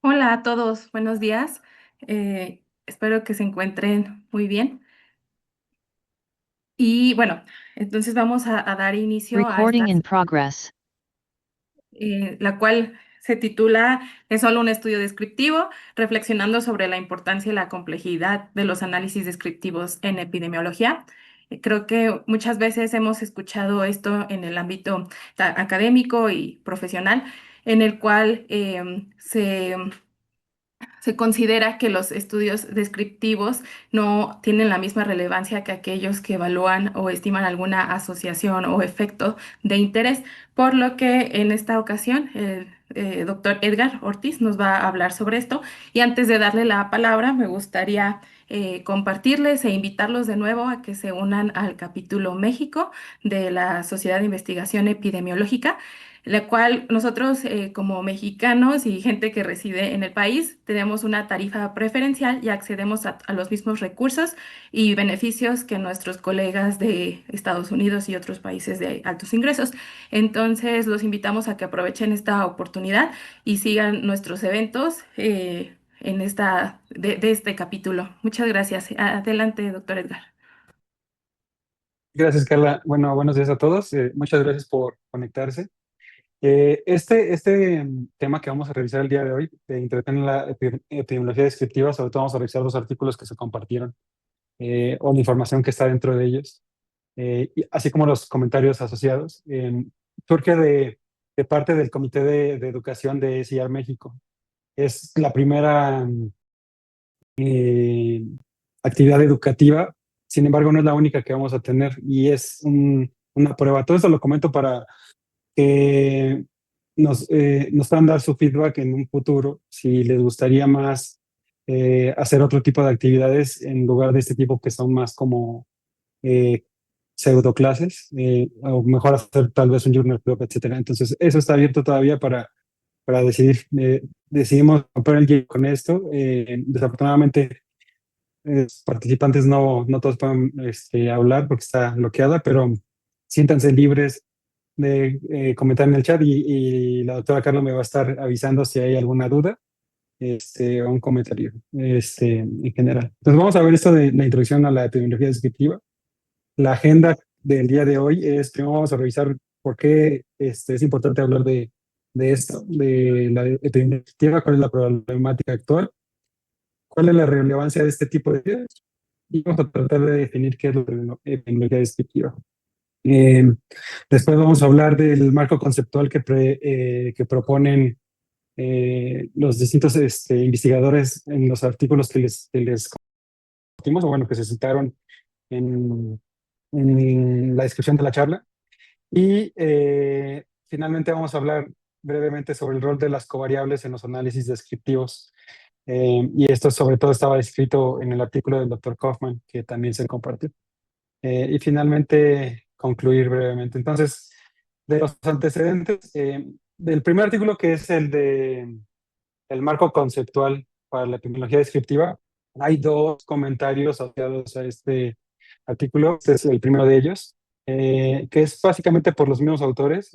Hola a todos, buenos días. Espero que se encuentren muy bien. Y bueno, entonces vamos a dar inicio a esta, Recording in progress. la cual se titula ¿Es solo un estudio descriptivo? Reflexionando sobre la importancia y la complejidad de los análisis descriptivos en epidemiología. Creo que muchas veces hemos escuchado esto en el ámbito académico y profesional, en el cual se considera que los estudios descriptivos no tienen la misma relevancia que aquellos que evalúan o estiman alguna asociación o efecto de interés, por lo que en esta ocasión el doctor Edgar Ortiz nos va a hablar sobre esto. Y antes de darle la palabra, me gustaría compartirles e invitarlos de nuevo a que se unan al capítulo México de la Sociedad de Investigación Epidemiológica, la cual nosotros como mexicanos y gente que reside en el país tenemos una tarifa preferencial y accedemos a los mismos recursos y beneficios que nuestros colegas de Estados Unidos y otros países de altos ingresos. Entonces los invitamos a que aprovechen esta oportunidad y sigan nuestros eventos de este capítulo. Muchas gracias. Adelante, doctor Edgar. Gracias, Carla. Bueno, buenos días a todos. Muchas gracias por conectarse. Tema que vamos a revisar el día de hoy, de Introducción en la epidemiología descriptiva, sobre todo vamos a revisar los artículos que se compartieron o la información que está dentro de ellos, así como los comentarios asociados. Surge de parte del Comité de Educación de CIAR México. Es la primera eh, actividad educativa, sin embargo no es la única que vamos a tener y es una prueba. Todo esto lo comento para que nos puedan dar su feedback en un futuro, si les gustaría más hacer otro tipo de actividades en lugar de este tipo que son más como eh, pseudo clases, o mejor hacer tal vez un journal club, etcétera. Entonces, eso está abierto todavía para decidir. Decidimos romper el hielo con esto. Desafortunadamente, participantes no todos pueden hablar porque está bloqueada, pero siéntanse libres de comentar en el chat y la doctora Carla me va a estar avisando si hay alguna duda o un comentario en general. Entonces vamos a ver esto de la introducción a la epidemiología descriptiva. La agenda del día de hoy es, primero vamos a revisar por qué es importante hablar de esto, de la epidemiología descriptiva, cuál es la problemática actual, cuál es la relevancia de este tipo de estudios y vamos a tratar de definir qué es la epidemiología descriptiva. Eh, Después vamos a hablar del marco conceptual que proponen los distintos investigadores en los artículos que les compartimos, o bueno, que se citaron en, en la descripción de la charla. Y finalmente vamos a hablar brevemente sobre el rol de las covariables en los análisis descriptivos. Y esto sobre todo estaba escrito en el artículo del doctor Kaufman, que también se compartió. Y finalmente concluir brevemente. Entonces, de los antecedentes, del primer artículo que es el marco conceptual para la epidemiología descriptiva, hay dos comentarios asociados a este artículo. Este es el primero de ellos, que es básicamente por los mismos autores,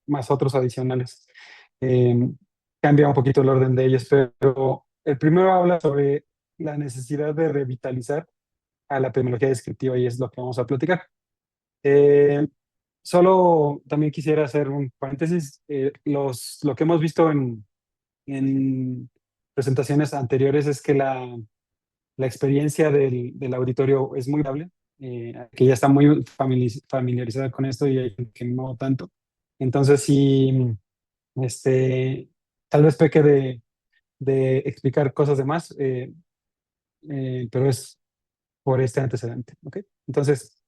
más otros adicionales. Eh, Cambia un poquito el orden de ellos, pero el primero habla sobre la necesidad de revitalizar a la epidemiología descriptiva y es lo que vamos a platicar. Eh, Solo también quisiera hacer un paréntesis. Lo que hemos visto en presentaciones anteriores es que la experiencia del auditorio es muy dable, que ya está muy familiarizada con esto y hay gente que no tanto. Entonces, sí, este, tal vez peque de explicar cosas de más, pero es por este antecedente. ¿Ok? Entonces,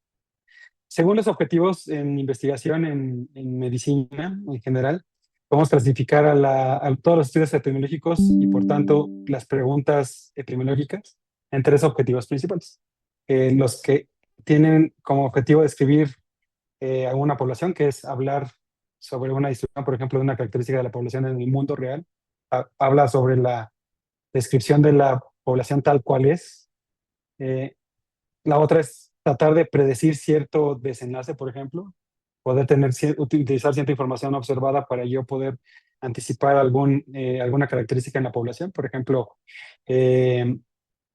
según los objetivos en investigación en medicina en general, podemos clasificar a todos los estudios epidemiológicos y, por tanto, las preguntas epidemiológicas en tres objetivos principales. Los que tienen como objetivo describir a una población, que es hablar sobre una distribución, por ejemplo, de una característica de la población en el mundo real. Habla sobre la descripción de la población tal cual es. Eh, la otra es tratar de predecir cierto desenlace, por ejemplo, poder utilizar cierta información observada para yo poder anticipar alguna característica en la población. Por ejemplo, eh,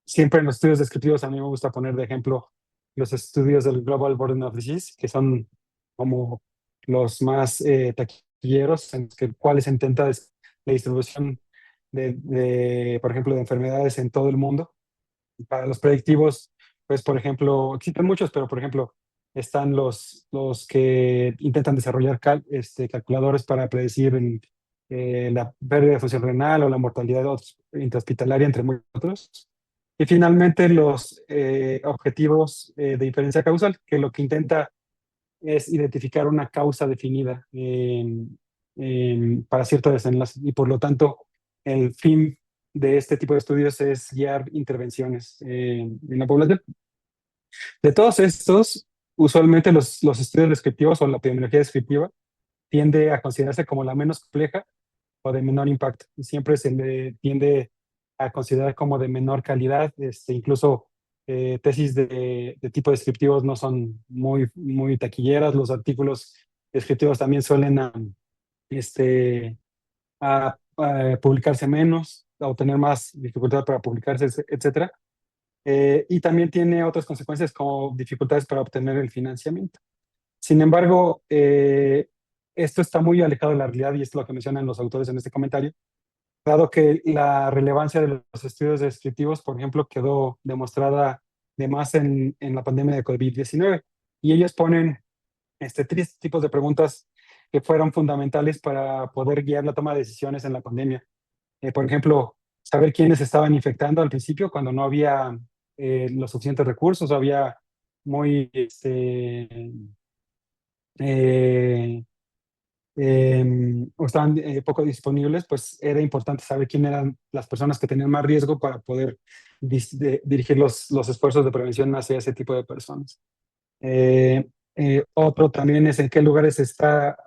siempre en los estudios descriptivos a mí me gusta poner de ejemplo los estudios del Global Burden of Disease, que son como los más taquilleros, en que, cuales se intenta la distribución por ejemplo, de enfermedades en todo el mundo. Para los predictivos, pues, por ejemplo, existen muchos, pero, por ejemplo, están los que intentan desarrollar calculadores para predecir la pérdida de función renal o la mortalidad intrahospitalaria, entre muchos otros. Y finalmente, los objetivos de diferencia causal, que lo que intenta es identificar una causa definida para cierto desenlace. Y por lo tanto, el fin de este tipo de estudios es guiar intervenciones en la población. De todos estos, usualmente los estudios descriptivos o la epidemiología descriptiva tiende a considerarse como la menos compleja o de menor impacto. Y siempre se le tiende a considerar como de menor calidad. Incluso tesis de tipo descriptivos no son muy taquilleras. Los artículos descriptivos también suelen este, publicarse menos o tener más dificultad para publicarse, etcétera. Y también tiene otras consecuencias como dificultades para obtener el financiamiento. Sin embargo, esto está muy alejado de la realidad y esto es lo que mencionan los autores en este comentario, dado que la relevancia de los estudios descriptivos, por ejemplo, quedó demostrada de más en la pandemia de COVID-19. Y ellos ponen tres tipos de preguntas que fueron fundamentales para poder guiar la toma de decisiones en la pandemia. Por ejemplo, saber quiénes estaban infectando al principio cuando no había los suficientes recursos, había muy eh, o estaban poco disponibles, pues era importante saber quién eran las personas que tenían más riesgo para poder dirigir los esfuerzos de prevención hacia ese tipo de personas. Otro también es en qué lugares se estaba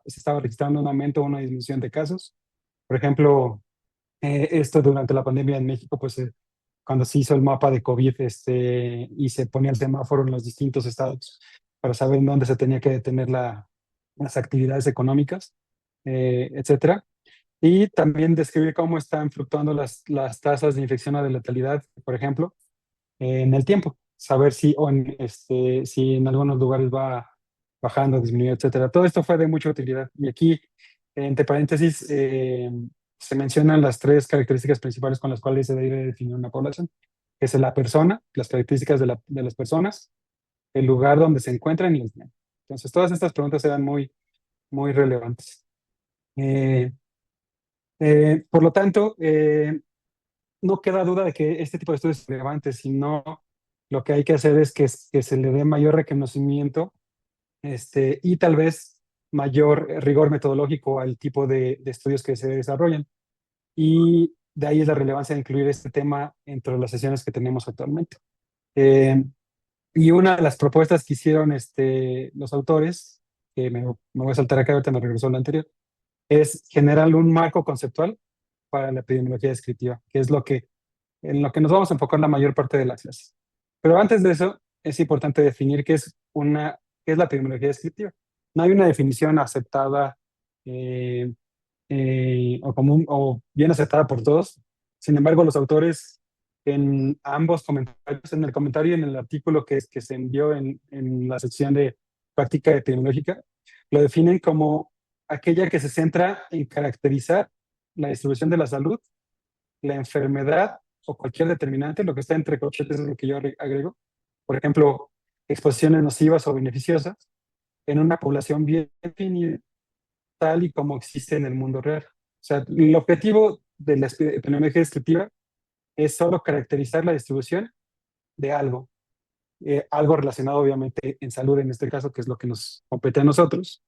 registrando un aumento o una disminución de casos. Por ejemplo, esto durante la pandemia en México, pues cuando se hizo el mapa de COVID y se ponía el semáforo en los distintos estados para saber en dónde se tenía que detener las actividades económicas, etcétera. Y también describir cómo están fluctuando las tasas de infección o de letalidad, por ejemplo, en el tiempo. Saber si en algunos lugares va bajando, disminuyendo, etcétera. Todo esto fue de mucha utilidad. Y aquí, entre paréntesis, se mencionan las tres características principales con las cuales se debe definir una población, que es la persona, las características de las personas, el lugar donde se encuentran y el tiempo. Entonces, todas estas preguntas eran muy relevantes. Eh, por lo tanto, no queda duda de que este tipo de estudios es relevante, sino lo que hay que hacer es que se le dé mayor reconocimiento y tal vez mayor rigor metodológico al tipo de estudios que se desarrollan. Y de ahí es la relevancia de incluir este tema entre las sesiones que tenemos actualmente. Eh, y una de las propuestas que hicieron los autores, que me voy a saltar acá, ahorita me regresó la anterior, es generar un marco conceptual para la epidemiología descriptiva, que es en lo que nos vamos a enfocar la mayor parte de la clase. Pero antes de eso, es importante definir qué es la epidemiología descriptiva. No hay una definición aceptada eh, o común o bien aceptada por todos. Sin embargo, los autores en ambos comentarios, en el comentario y en el artículo que se envió en la sección de práctica epidemiológica, lo definen como aquella que se centra en caracterizar la distribución de la salud, la enfermedad o cualquier determinante, lo que está entre corchetes es lo que yo agrego, por ejemplo, exposiciones nocivas o beneficiosas, en una población bien definida, tal y como existe en el mundo real. O sea, el objetivo de la epidemiología descriptiva es solo caracterizar la distribución de algo, algo relacionado obviamente en salud en este caso, que es lo que nos compete a nosotros.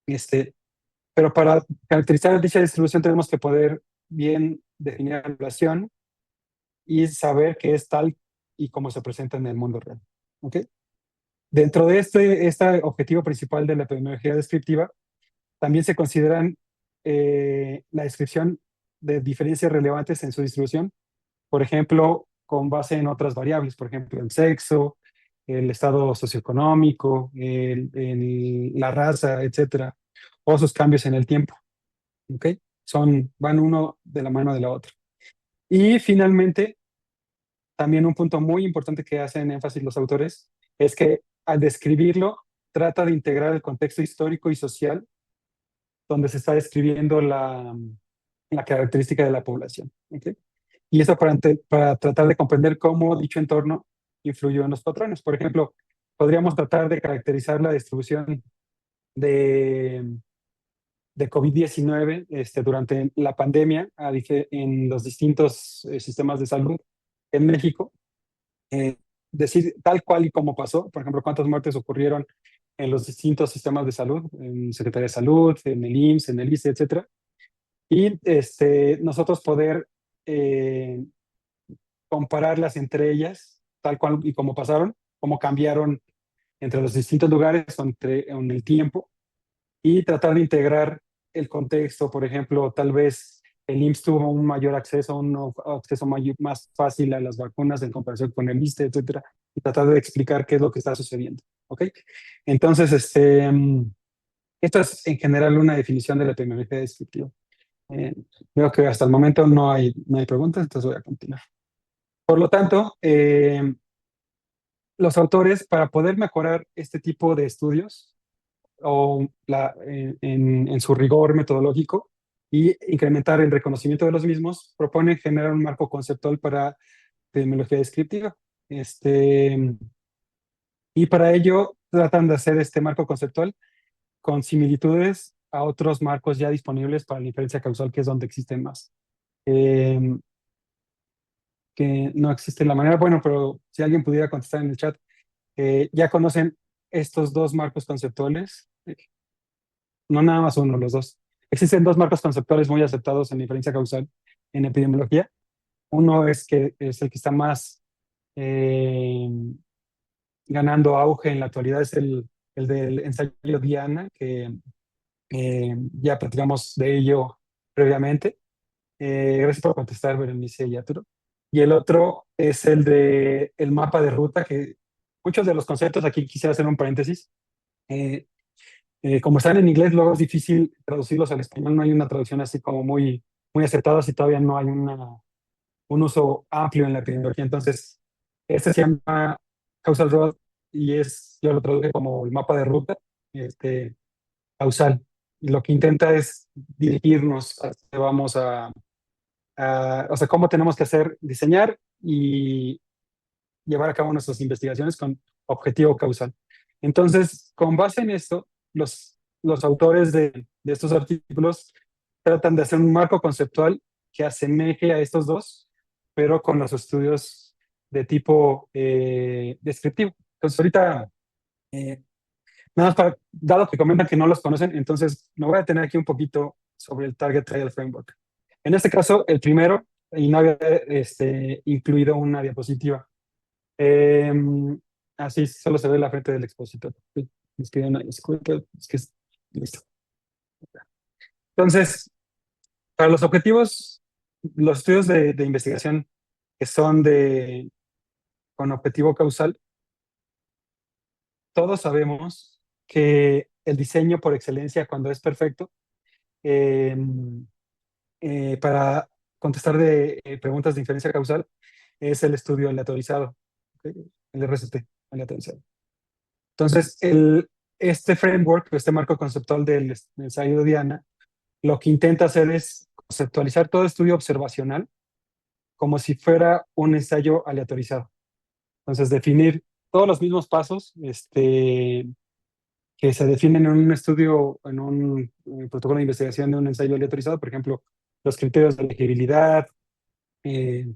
Este, pero para caracterizar dicha distribución tenemos que poder bien definir la población y saber que es tal y como se presenta en el mundo real. ¿Ok? Dentro de este objetivo principal de la epidemiología descriptiva, también se consideran la descripción de diferencias relevantes en su distribución, por ejemplo, con base en otras variables, por ejemplo, el sexo, el estado socioeconómico, la raza, etcétera, o sus cambios en el tiempo. ¿Ok? Van uno de la mano de la otra. Y finalmente, también un punto muy importante que hacen énfasis los autores es que al describirlo, trata de integrar el contexto histórico y social donde se está describiendo la característica de la población. ¿Ok? Y eso para tratar de comprender cómo dicho entorno influyó en los patrones. Por ejemplo, podríamos tratar de caracterizar la distribución de, de COVID-19 durante la pandemia en los distintos sistemas de salud en México. eh, Decir tal cual y como pasó, por ejemplo, cuántas muertes ocurrieron en los distintos sistemas de salud, en Secretaría de Salud, en el IMSS, en el ICE, etcétera. Y nosotros poder eh, compararlas entre ellas, tal cual y como pasaron, cómo cambiaron entre los distintos lugares en el tiempo y tratar de integrar el contexto, por ejemplo, tal vez el IMSS tuvo un mayor acceso, un acceso más fácil a las vacunas en comparación con el ISSSTE, etcétera, y tratar de explicar qué es lo que está sucediendo, ¿ok? Entonces, esto es en general una definición de la tecnología descriptiva. Eh, Veo que hasta el momento no hay preguntas, entonces voy a continuar. Por lo tanto, los autores, para poder mejorar este tipo de estudios en su rigor metodológico y incrementar el reconocimiento de los mismos, proponen generar un marco conceptual para epidemiología descriptiva. Y para ello tratan de hacer este marco conceptual con similitudes a otros marcos ya disponibles para la inferencia causal, que es donde existen más. Eh, que no existe la manera, bueno, pero si alguien pudiera contestar en el chat, ya conocen estos dos marcos conceptuales, no nada más uno, los dos. Existen dos marcos conceptuales muy aceptados en diferencia causal en epidemiología. Uno es que es el que está más eh, ganando auge en la actualidad, es el del ensayo Diana, que ya platicamos de ello previamente. Gracias por contestar, Berenice y Arturo. Y el otro es el de el mapa de ruta, que muchos de los conceptos, aquí quisiera hacer un paréntesis. Eh, como están en inglés, luego es difícil traducirlos al español, no hay una traducción así como muy aceptada si todavía no hay un uso amplio en la epidemiología. Entonces, este se llama Causal Road y yo lo traduje como el mapa de ruta causal. Y lo que intenta es dirigirnos a dónde vamos o sea, cómo tenemos que diseñar y llevar a cabo nuestras investigaciones con objetivo causal. Entonces, con base en esto, los autores de estos artículos tratan de hacer un marco conceptual que asemeje a estos dos, pero con los estudios de tipo descriptivo. Entonces, ahorita, eh, nada más dado que comentan que no los conocen, entonces me voy a tener aquí un poquito sobre el Target Trial Framework. En este caso, el primero, y no había incluido una diapositiva. Eh, Así solo se ve la frente del expositor. Sí, les pido una disculpa, listo. Entonces, para los objetivos, los estudios de investigación que son con objetivo causal, todos sabemos que el diseño por excelencia, cuando es perfecto, eh, para contestar de preguntas de inferencia causal, es el estudio aleatorizado, ¿ok? El RCT aleatorizado. Entonces, este framework, este marco conceptual del ensayo de Diana, lo que intenta hacer es conceptualizar todo estudio observacional como si fuera un ensayo aleatorizado. Entonces, definir todos los mismos pasos que se definen en un estudio, en un protocolo de investigación de un ensayo aleatorizado, por ejemplo, los criterios de elegibilidad, eh,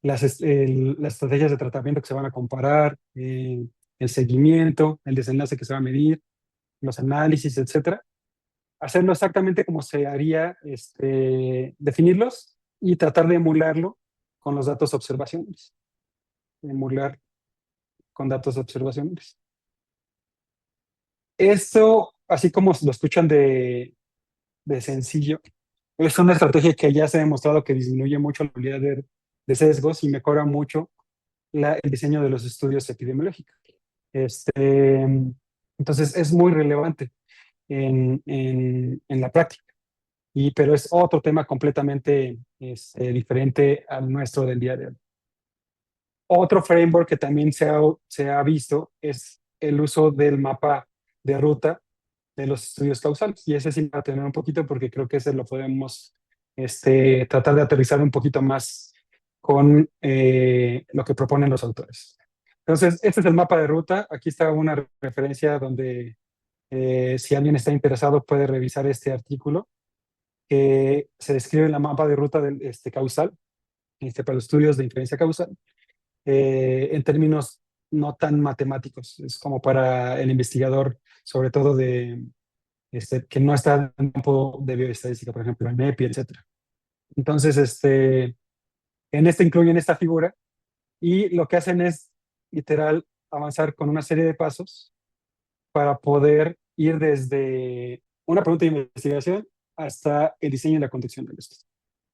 las estrategias de tratamiento que se van a comparar, el seguimiento, el desenlace que se va a medir, los análisis, etcétera. Hacerlo exactamente como se haría, definirlos y tratar de emularlo con los datos observacionales. Emular con datos observacionales. Esto, así como lo escuchan de sencillo, es una estrategia que ya se ha demostrado que disminuye mucho la probabilidad de sesgos y mejora mucho el diseño de los estudios epidemiológicos. Entonces es muy relevante en la práctica, pero es otro tema completamente diferente al nuestro del día de hoy. Otro framework que también se ha visto es el uso del mapa de ruta de los estudios causales. Y ese sí va a tener un poquito porque creo que ese lo podemos tratar de aterrizar un poquito más con lo que proponen los autores. Entonces, este es el mapa de ruta. Aquí está una referencia donde si alguien está interesado puede revisar este artículo que se describe en la mapa de ruta del, causal, para los estudios de inferencia causal, en términos no tan matemáticos. Es como para el investigador, sobre todo que no está en el campo de bioestadística, por ejemplo, en EPI, etcétera. Entonces, en incluyen esta figura y lo que hacen es literal avanzar con una serie de pasos para poder ir desde una pregunta de investigación hasta el diseño y la conducción del estudio.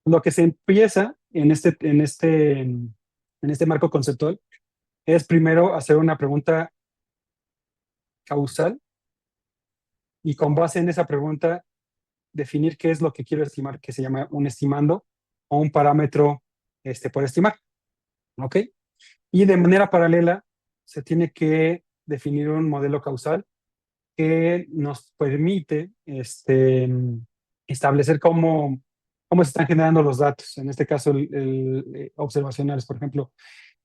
Lo que se empieza en este marco conceptual es primero hacer una pregunta causal y con base en esa pregunta definir qué es lo que quiero estimar, que se llama un estimando o un parámetro por estimar. ¿Ok? Y de manera paralela se tiene que definir un modelo causal que nos permite establecer cómo se están generando los datos. En este caso, observacionales, por ejemplo,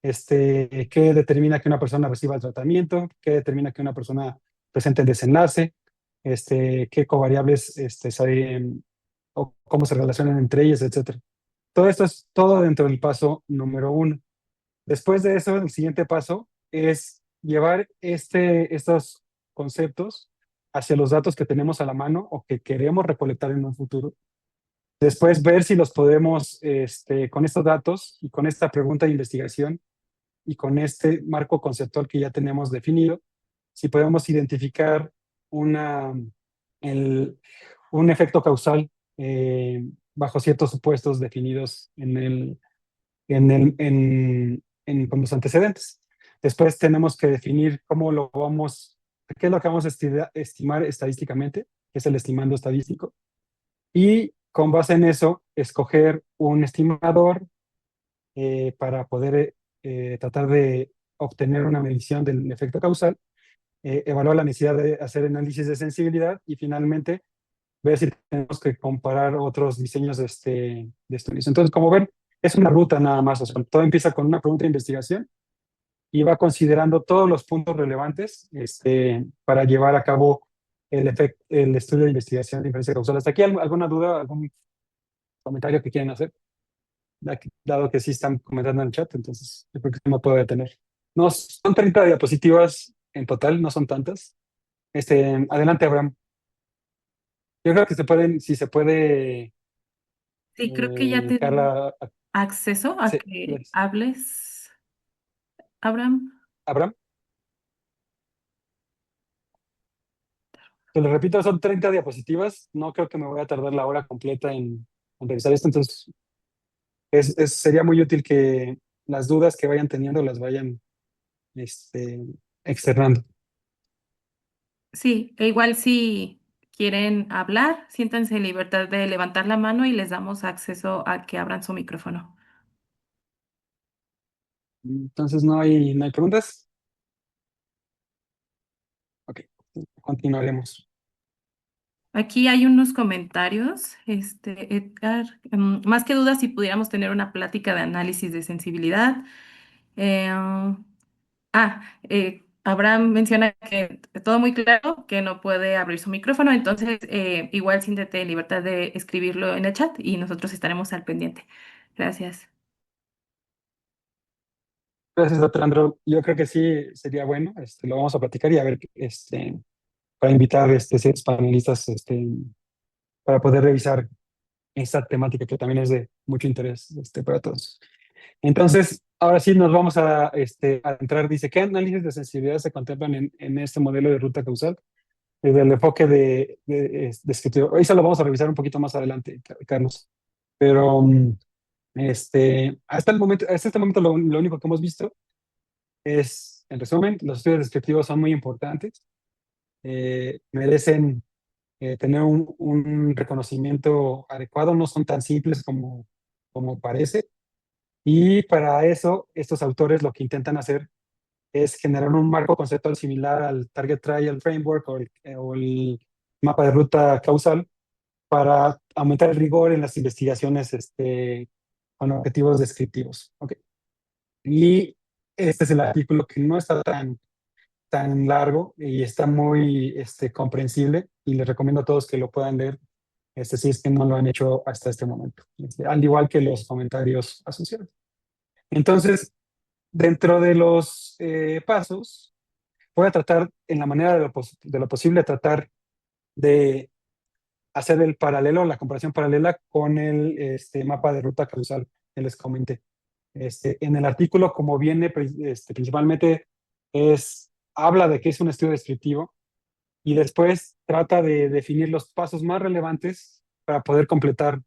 qué determina que una persona reciba el tratamiento, qué determina que una persona presente el desenlace, qué covariables o cómo se relacionan entre ellas, etcétera. Todo esto es todo dentro del paso número 1. Después de eso, el siguiente paso es llevar estos conceptos hacia los datos que tenemos a la mano o que queremos recolectar en un futuro. Después ver si los podemos, con estos datos y con esta pregunta de investigación y con este marco conceptual que ya tenemos definido, si podemos identificar una, el, un efecto causal bajo ciertos supuestos definidos con los antecedentes. Después tenemos que definir qué es lo que vamos a estimar estadísticamente, que es el estimando estadístico, y con base en eso, escoger un estimador para poder tratar de obtener una medición del efecto causal, evaluar la necesidad de hacer análisis de sensibilidad y finalmente ver si tenemos que comparar otros diseños de estudios. Entonces, como ven, es una ruta nada más. O sea, todo empieza con una pregunta de investigación y va considerando todos los puntos relevantes para llevar a cabo el estudio de investigación de inferencia causal. ¿Hasta aquí alguna duda, algún comentario que quieran hacer? Dado que sí están comentando en el chat, entonces yo creo que no puedo detener. No, son 30 diapositivas en total, no son tantas. Adelante, Abraham. Yo creo que si se puede, Sí, creo que ya te di Carla, acceso a sí, que gracias. hables, Abraham. Abraham, te lo repito, son 30 diapositivas. No creo que me voy a tardar la hora completa en revisar esto, entonces sería muy útil que las dudas que vayan teniendo las vayan este, externando. Sí, e igual si quieren hablar, siéntanse en libertad de levantar la mano y les damos acceso a que abran su micrófono. Entonces, ¿no hay preguntas? Ok. continuaremos. Aquí hay unos comentarios, Edgar, más que dudas si pudiéramos tener una plática de análisis de sensibilidad. Eh, Abraham menciona que todo muy claro, que no puede abrir su micrófono, entonces igual siéntete en libertad de escribirlo en el chat y nosotros estaremos al pendiente. Gracias. Gracias, doctor Andro. Yo creo que sí sería bueno, lo vamos a platicar y a ver, para invitar ciertos panelistas, para poder revisar esta temática que también es de mucho interés, para todos. Entonces, ahora sí nos vamos a entrar. Dice, ¿qué análisis de sensibilidad se contemplan en este modelo de ruta causal? Desde el enfoque descriptivo. Eso lo vamos a revisar un poquito más adelante, Carlos. Pero hasta este momento lo único que hemos visto es, en resumen, los estudios descriptivos son muy importantes, merecen tener un reconocimiento adecuado, no son tan simples como parece. Y para eso, estos autores lo que intentan hacer es generar un marco conceptual similar al Target Trial Framework o el mapa de ruta causal para aumentar el rigor en las investigaciones con objetivos descriptivos. Okay. Y este es el artículo que no está tan largo y está muy comprensible y les recomiendo a todos que lo puedan leer si es que no lo han hecho hasta este momento, al igual que los comentarios asociados. Entonces, dentro de los pasos, voy a tratar, en la manera de lo posible, tratar de hacer el paralelo, la comparación paralela con el mapa de ruta causal que les comenté. En el artículo, como viene principalmente, habla de que es un estudio descriptivo y después trata de definir los pasos más relevantes para poder completar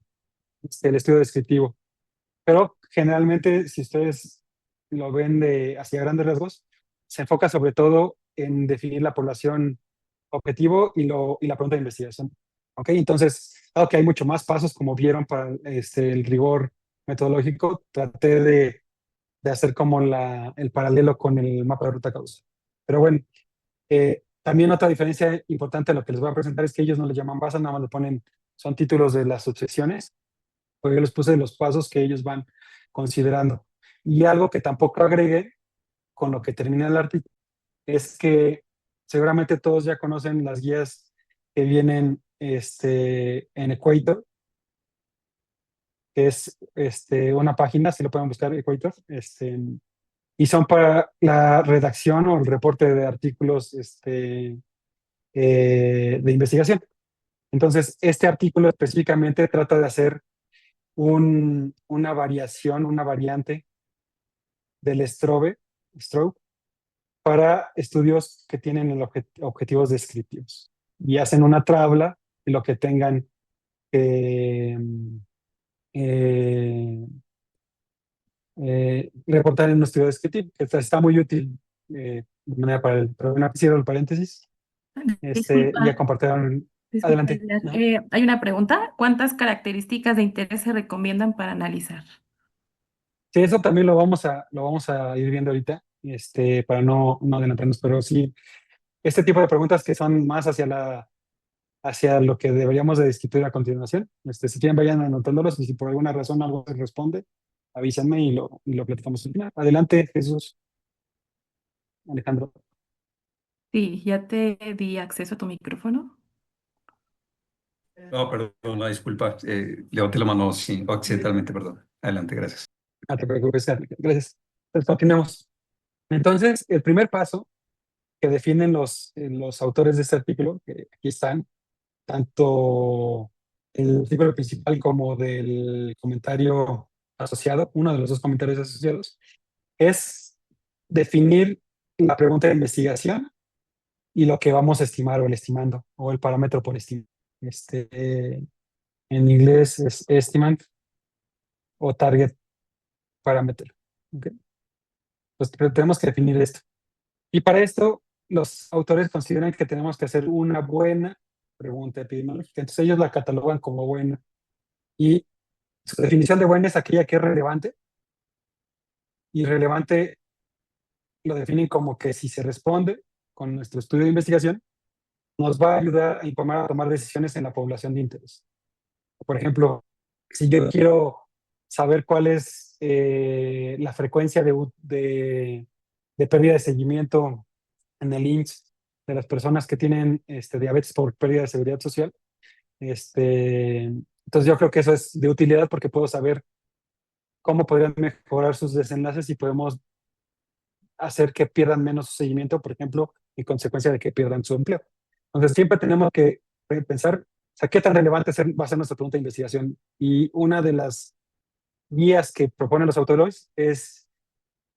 el estudio descriptivo. Pero generalmente, si ustedes lo ven hacia grandes rasgos, se enfoca sobre todo en definir la población objetivo y la pregunta de investigación. ¿Ok? Entonces, dado que hay mucho más pasos, como vieron para el rigor metodológico, traté de hacer como el paralelo con el mapa de ruta causa. Pero bueno, también otra diferencia importante de lo que les voy a presentar es que ellos no le llaman base, nada más le ponen, son títulos de las subsecciones, porque yo les puse los pasos que ellos van considerando. Y algo que tampoco agregué con lo que termina el artículo es que seguramente todos ya conocen las guías que vienen en Equator, que es una página, si lo pueden buscar, Equator, y son para la redacción o el reporte de artículos de investigación. Entonces, este artículo específicamente trata de hacer una variación, una variante del stroke para estudios que tienen objetivos descriptivos y hacen una tabla de lo que tengan que eh, reportar en un estudio descriptivo, que está muy útil de manera para pero bueno, cierro el paréntesis y a Disculpa, compartir disculpa, adelante. Edgar. ¿No? Hay una pregunta. ¿Cuántas características de interés se recomiendan para analizar? Sí, eso también lo vamos a ir viendo ahorita, para no adelantarnos, pero sí, este tipo de preguntas que son más hacia lo que deberíamos de discutir a continuación. Si quieren, vayan anotándolos y si por alguna razón algo se responde, avísenme y lo platicamos. Adelante, Jesús, Alejandro. Sí, ya te di acceso a tu micrófono. No, perdón, una disculpa. Levanté la mano sí, accidentalmente, perdón. Adelante, gracias. No te preocupes, gracias. Entonces, continuemos. Entonces, el primer paso que definen los autores de este artículo, que aquí están, tanto el artículo principal como del comentario asociado, uno de los dos comentarios asociados, es definir la pregunta de investigación y lo que vamos a estimar o el estimando, o el parámetro por estimar. En inglés es estimate o target parameter. ¿Okay? Pues tenemos que definir esto. Y para esto, los autores consideran que tenemos que hacer una buena pregunta epidemiológica. Entonces ellos la catalogan como buena. Y su definición de buena es aquella que es relevante. Y relevante lo definen como que si se responde con nuestro estudio de investigación, nos va a ayudar a informar a tomar decisiones en la población de interés. Por ejemplo, si yo quiero saber cuál es la frecuencia de pérdida de seguimiento en el IMSS de las personas que tienen diabetes por pérdida de seguridad social, entonces yo creo que eso es de utilidad porque puedo saber cómo podrían mejorar sus desenlaces y podemos hacer que pierdan menos su seguimiento, por ejemplo, en consecuencia de que pierdan su empleo. Entonces, siempre tenemos que pensar, o sea, qué tan relevante va a ser nuestra pregunta de investigación. Y una de las guías que proponen los autores es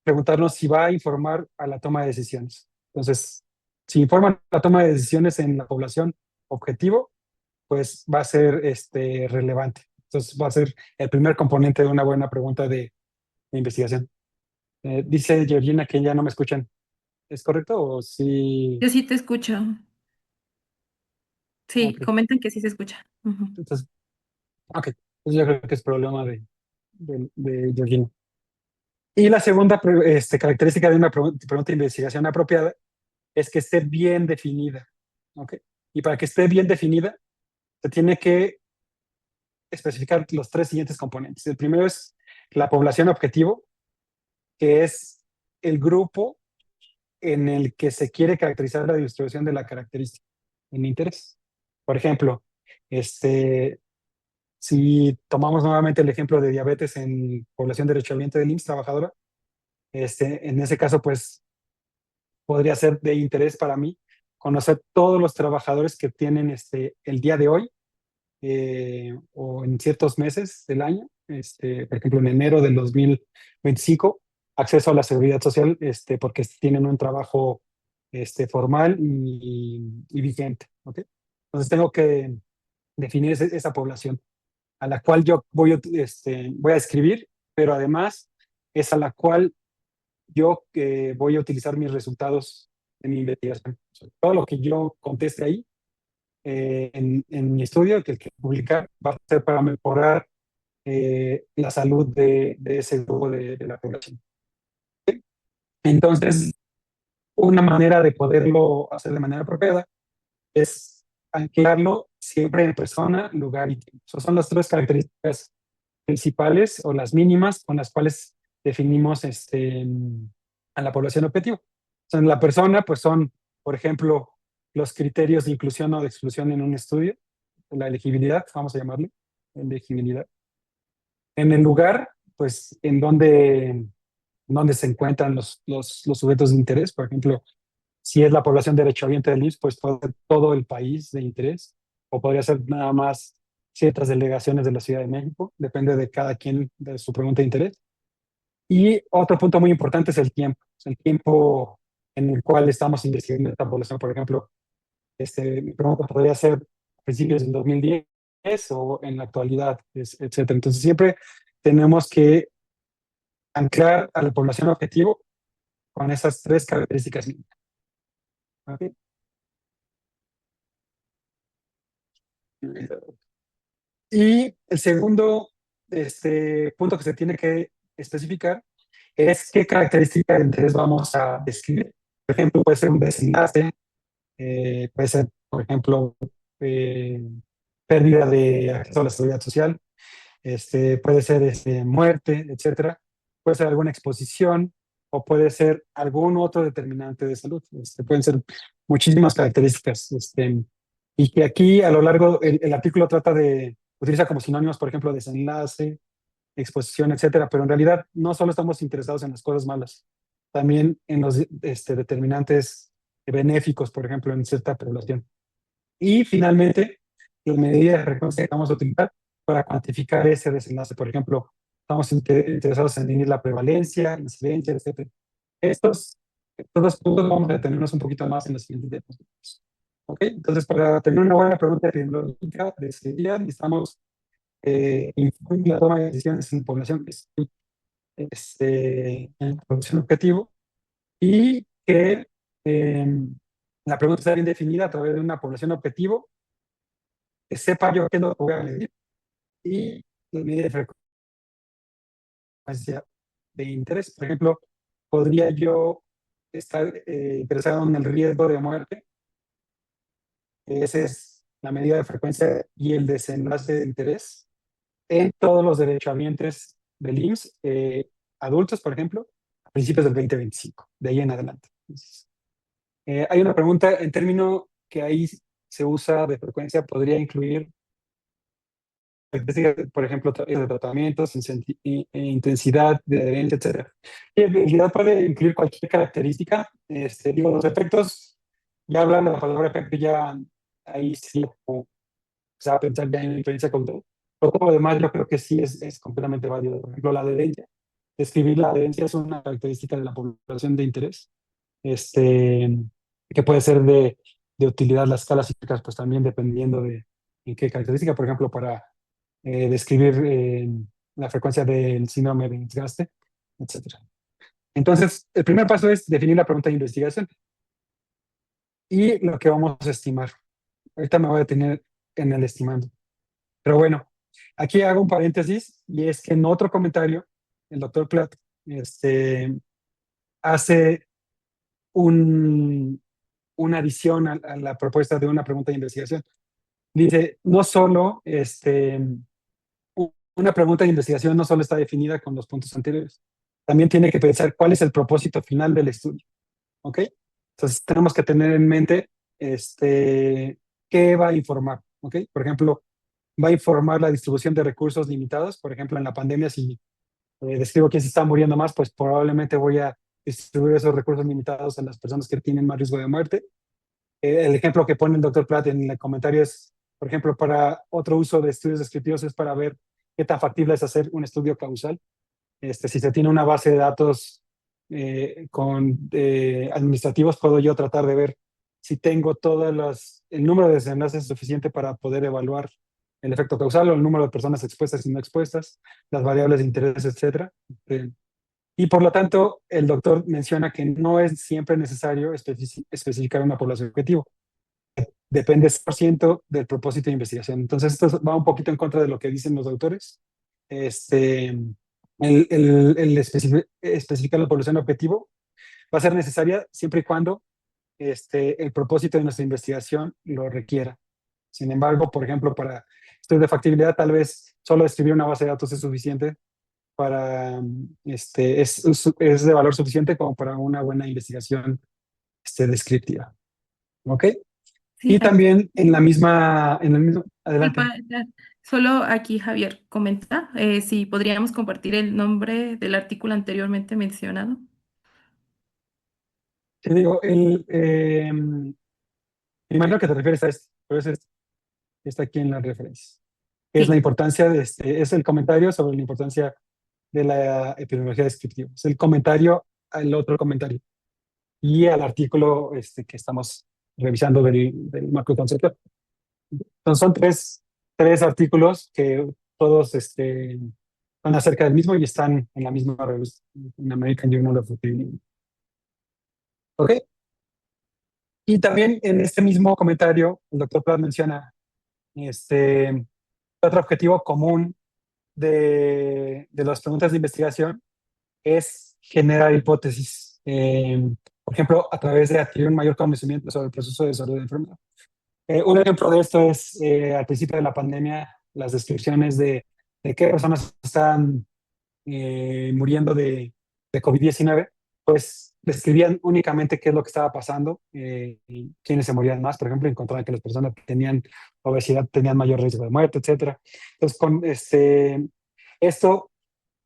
preguntarnos si va a informar a la toma de decisiones. Entonces, si informa la toma de decisiones en la población objetivo, pues va a ser relevante. Entonces, va a ser el primer componente de una buena pregunta de investigación. Dice Georgina que ya no me escuchan. ¿Es correcto o sí? Yo sí te escucho. Sí, Ok, comentan que sí se escucha. Ujú. entonces, ok. Entonces yo creo que es problema de Georgina. Y la segunda característica de una pregunta de investigación apropiada es que esté bien definida. ¿Ok? Y para que esté bien definida, se tiene que especificar los tres siguientes componentes. El primero es la población objetivo, que es el grupo en el que se quiere caracterizar la distribución de la característica en interés. Por ejemplo, si tomamos nuevamente el ejemplo de diabetes en población derechohabiente del IMSS trabajadora, en ese caso, pues podría ser de interés para mí conocer todos los trabajadores que tienen el día de hoy o en ciertos meses del año, por ejemplo, en enero del 2025, acceso a la seguridad social porque tienen un trabajo formal y vigente. ¿Ok? Entonces tengo que definir esa población a la cual yo voy a escribir, pero además es a la cual yo voy a utilizar mis resultados de mi investigación. O sea, todo lo que yo conteste ahí en mi estudio, que publicar, va a ser para mejorar la salud de ese grupo de la población. Entonces, una manera de poderlo hacer de manera apropiada es anclarlo siempre en persona, lugar y tiempo. Esas son las tres características principales o las mínimas con las cuales definimos a la población objetivo. O sea, en la persona, pues son, por ejemplo, los criterios de inclusión o de exclusión en un estudio, la elegibilidad, vamos a llamarle, elegibilidad. En el lugar, pues, en donde se encuentran los sujetos de interés, por ejemplo, si es la población derechohabiente del IMSS, pues puede ser todo el país de interés, o podría ser nada más ciertas delegaciones de la Ciudad de México, depende de cada quien, de su pregunta de interés. Y otro punto muy importante es el tiempo en el cual estamos investigando esta población. Por ejemplo, mi pregunta podría ser a principios del 2010 o en la actualidad, etcétera. Entonces siempre tenemos que anclar a la población objetivo con esas tres características. ¿Ok? Y el segundo punto que se tiene que especificar es qué característica de interés vamos a describir. Por ejemplo, puede ser un desenlace, puede ser, por ejemplo, eh, pérdida de acceso a la seguridad social, puede ser muerte, etcétera. Puede ser alguna exposición o puede ser algún otro determinante de salud. Pueden ser muchísimas características. Y que aquí a lo largo, el artículo utiliza como sinónimos, por ejemplo, desenlace, exposición, etcétera, pero en realidad no solo estamos interesados en las cosas malas, también en los determinantes benéficos, por ejemplo, en cierta población. Y finalmente, las medidas de frecuencia que vamos a utilizar para cuantificar ese desenlace. Por ejemplo, estamos interesados en medir la prevalencia, incidencia, etcétera. Estos puntos vamos a detenernos un poquito más en los siguientes diapositivas. ¿Ok? Entonces, para tener una buena pregunta epidemiológica de ese día, necesitamos influir la toma de decisiones en población, en la población objetivo, y que la pregunta está bien definida a través de una población objetivo, que sepa yo qué es lo que voy a medir, y la medida de frecuencia de interés. Por ejemplo, podría yo estar interesado en el riesgo de muerte Esa es la medida de frecuencia y el desenlace de interés en todos los derechohabientes del IMSS, adultos, por ejemplo, a principios del 2025, de ahí en adelante. Entonces, hay una pregunta en término que ahí se usa de frecuencia, podría incluir, por ejemplo, de tratamientos, intensidad de adherencia, etc. Y en realidad puede incluir cualquier característica. Digo, los efectos, ya hablando de la palabra efecto, ya ahí sí, o se va a pensar ya en la diferencia causal. Pero todo lo demás yo creo que sí es completamente válido. Por ejemplo, la adherencia. Describir la adherencia es una característica de la población de interés, este, que puede ser de utilidad. Las escalas cíclicas, pues también dependiendo de en qué característica, por ejemplo, para describir la frecuencia del síndrome de desgaste, etcétera. Entonces, el primer paso es definir la pregunta de investigación y lo que vamos a estimar. Ahorita me voy a detener en el estimando. Pero bueno, aquí hago un paréntesis y es que en otro comentario, el doctor Platt hace una adición a la propuesta de una pregunta de investigación. Dice, no solo, una pregunta de investigación no solo está definida con los puntos anteriores, también tiene que pensar cuál es el propósito final del estudio, ¿ok? Entonces tenemos que tener en mente, qué va a informar, ¿ok? Por ejemplo, va a informar la distribución de recursos limitados. Por ejemplo, en la pandemia, si describo quién se está muriendo más, pues probablemente voy a distribuir esos recursos limitados a las personas que tienen más riesgo de muerte. El ejemplo que pone el doctor Platt en el comentario es, por ejemplo, para otro uso de estudios descriptivos es para ver qué tan factible es hacer un estudio causal. Si se tiene una base de datos con administrativos, puedo yo tratar de ver si tengo el número de desenlaces suficiente para poder evaluar el efecto causal o el número de personas expuestas y no expuestas, las variables de interés, etcétera. Y por lo tanto, el doctor menciona que no es siempre necesario especificar una población objetivo. Depende 100% del propósito de investigación. Entonces, esto va un poquito en contra de lo que dicen los autores. Especificar la población objetivo va a ser necesaria siempre y cuando el propósito de nuestra investigación lo requiera. Sin embargo, por ejemplo, para estudios de factibilidad, tal vez solo escribir una base de datos es suficiente para, es de valor suficiente como para una buena investigación descriptiva. ¿Ok? Sí, Y también en el mismo, adelante. disculpa, solo aquí Javier comenta si podríamos compartir el nombre del artículo anteriormente mencionado. Te digo, imagino que te refieres a esto, pero está aquí en la referencia. Es la Sí, importancia es el comentario sobre la importancia de la epidemiología descriptiva. Es el comentario al otro comentario y al artículo que estamos revisando del marco conceptual. Entonces, son tres artículos que todos van acerca del mismo y están en la misma revista, en American Journal of Epidemiology. ¿Ok? Y también en este mismo comentario, el doctor Platt menciona otro objetivo común de las preguntas de investigación es generar hipótesis. Por ejemplo, a través de adquirir un mayor conocimiento sobre el proceso de desarrollo de enfermedad. Un ejemplo de esto es al principio de la pandemia, las descripciones de qué personas están muriendo de COVID-19, pues describían únicamente qué es lo que estaba pasando, y quiénes se morían más. Por ejemplo, encontraban que las personas que tenían obesidad tenían mayor riesgo de muerte, etcétera. Entonces, con esto,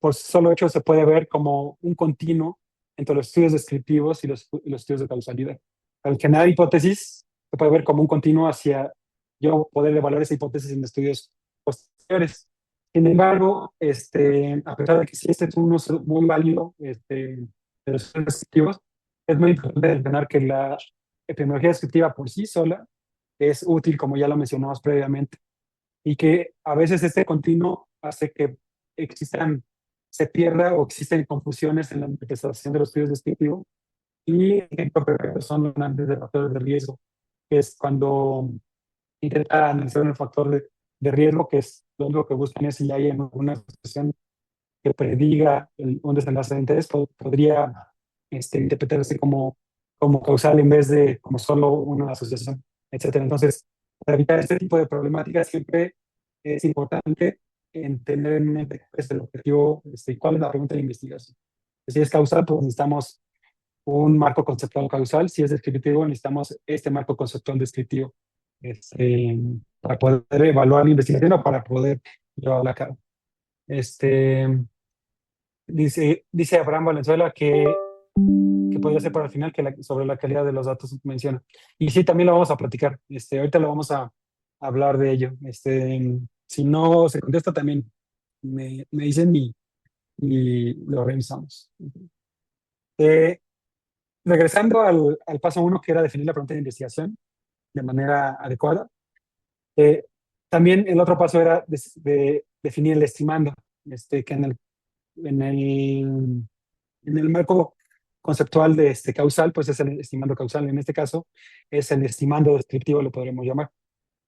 por solo hecho, se puede ver como un continuo entre los estudios descriptivos y los estudios de causalidad. Al generar hipótesis, se puede ver como un continuo hacia yo poder evaluar esa hipótesis en estudios posteriores. Sin embargo, a pesar de que sí este es un uso muy válido de los estudios descriptivos, es muy importante mencionar que la epidemiología descriptiva por sí sola es útil, como ya lo mencionamos previamente, y que a veces este continuo hace que se pierda o existen confusiones en la interpretación de los estudios descriptivos, y ejemplo perfecto son los análisis de factores de riesgo, que es cuando intenta analizar un factor de riesgo, que es lo único que buscan es si hay una asociación que prediga un desenlace de interés, podría interpretarse como causal en vez de como solo una asociación. etcétera. Entonces, para evitar este tipo de problemáticas, siempre es importante en tener en mente el objetivo, cuál es la pregunta de investigación. Si es causal, pues necesitamos un marco conceptual causal. Si es descriptivo, necesitamos este marco conceptual descriptivo este, para poder evaluar la investigación o para poder llevarla a cabo. Dice Abraham Valenzuela que podría ser para el final sobre la calidad de los datos que menciona. Y sí, también lo vamos a platicar. Ahorita lo vamos a hablar de ello. Si no se contesta, también me dicen y lo revisamos. Eh, Regresando al paso uno, que era definir la pregunta de investigación de manera adecuada. Eh, También el otro paso era de definir el estimando, que en el, en el marco conceptual de causal, pues es el estimando causal. En este caso, es el estimando descriptivo, lo podremos llamar.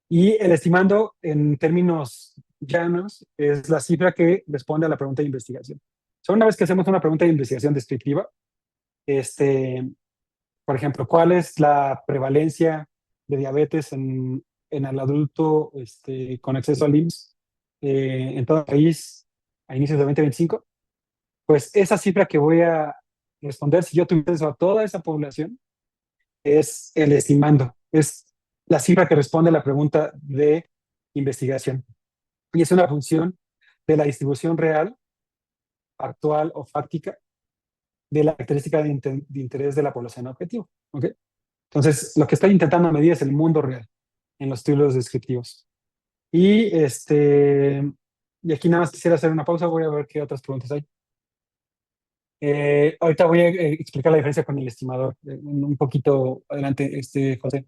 Y el estimando, en términos llanos, es la cifra que responde a la pregunta de investigación. O sea, una vez que hacemos una pregunta de investigación descriptiva, por ejemplo, ¿cuál es la prevalencia de diabetes en el adulto con acceso al IMSS en todo el país a inicios de 2025? Pues esa cifra que voy a responder, si yo tuviera acceso a toda esa población, es el estimando, es la cifra que responde a la pregunta de investigación. Y es una función de la distribución real, actual o fáctica de la característica de interés de la población objetivo. ¿Ok? Entonces, lo que estoy intentando medir es el mundo real en los títulos descriptivos. Y aquí nada más quisiera hacer una pausa, voy a ver qué otras preguntas hay. Ahorita voy a explicar la diferencia con el estimador, un poquito adelante, José.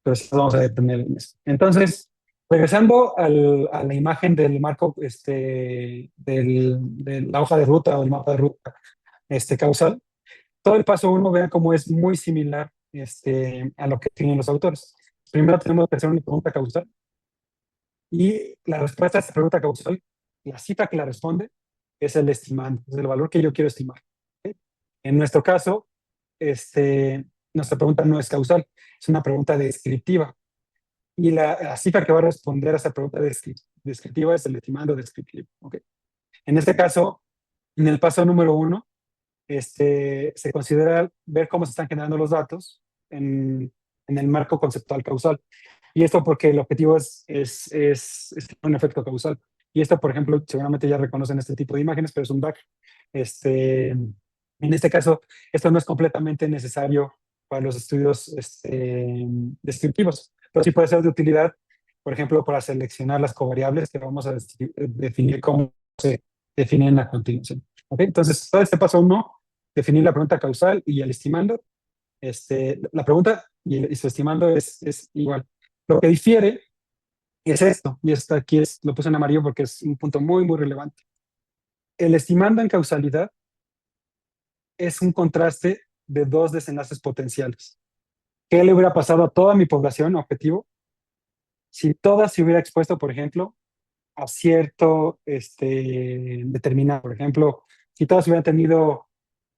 Pero sí nos vamos a detener en eso. Entonces, regresando a la imagen del marco, de la hoja de ruta o el mapa de ruta causal, todo el paso uno, vean cómo es muy similar a lo que tienen los autores. Primero tenemos que hacer una pregunta causal y la respuesta a esta pregunta causal, la cifra que la responde, es el estimando, es el valor que yo quiero estimar. ¿Ok? En nuestro caso, nuestra pregunta no es causal, es una pregunta descriptiva. Y la cifra que va a responder a esa pregunta descriptiva es el estimando descriptivo. ¿Ok? En este caso, en el paso número uno, se considera ver cómo se están generando los datos en el marco conceptual causal. Y esto porque el objetivo es un efecto causal. Y esto, por ejemplo, seguramente ya reconocen este tipo de imágenes, pero es un DAG. En este caso, esto no es completamente necesario para los estudios descriptivos, pero sí puede ser de utilidad, por ejemplo, para seleccionar las covariables que vamos a definir cómo se definen a continuación. ¿Okay? Entonces, todo este paso uno, definir la pregunta causal y el estimando. La pregunta y su estimando es igual. Lo que difiere es esto, y esto aquí lo puse en amarillo porque es un punto muy, muy relevante. El estimando en causalidad es un contraste de dos desenlaces potenciales. ¿Qué le hubiera pasado a toda mi población objetivo si toda se hubiera expuesto, por ejemplo, a cierto determinado? Por ejemplo, si todas hubieran tenido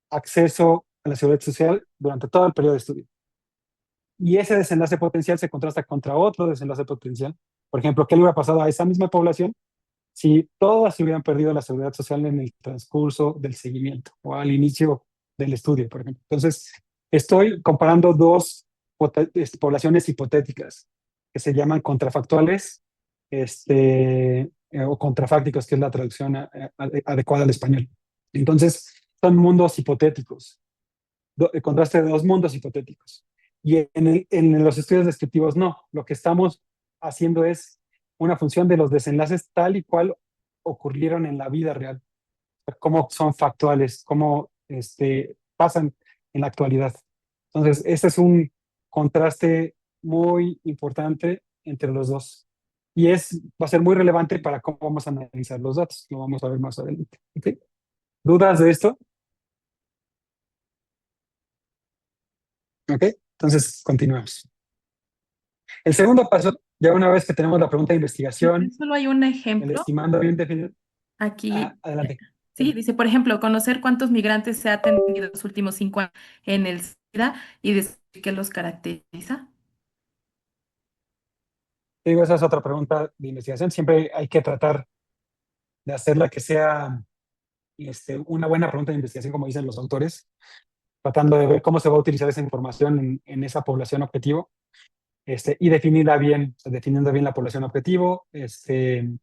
acceso a la seguridad social durante todo el periodo de estudio. Y ese desenlace potencial se contrasta contra otro desenlace potencial. Por ejemplo, ¿qué le hubiera pasado a esa misma población si todas se hubieran perdido la seguridad social en el transcurso del seguimiento o al inicio del estudio, por ejemplo? Entonces, estoy comparando dos poblaciones hipotéticas que se llaman contrafactuales o contrafácticos, que es la traducción adecuada al español. Entonces, son mundos hipotéticos, el contraste de dos mundos hipotéticos. Y en los estudios descriptivos no, lo que estamos haciendo es una función de los desenlaces tal y cual ocurrieron en la vida real, cómo son factuales, cómo pasan en la actualidad. Entonces, este es un contraste muy importante entre los dos. Y va a ser muy relevante para cómo vamos a analizar los datos. Lo vamos a ver más adelante. ¿Okay? ¿Dudas de esto? ¿Ok? Entonces, continuamos. El segundo paso, ya una vez que tenemos la pregunta de investigación, Solo hay un el ejemplo estimando bien definido. aquí. Adelante. Sí, dice, por ejemplo, conocer cuántos migrantes se ha atendido los últimos 5 años en el SIDA y qué los caracteriza? Digo, esa es otra pregunta de investigación. Siempre hay que tratar de hacerla que sea una buena pregunta de investigación, como dicen los autores, tratando de ver cómo se va a utilizar esa información en esa población objetivo, y definirla bien, o sea, definiendo bien la población objetivo, en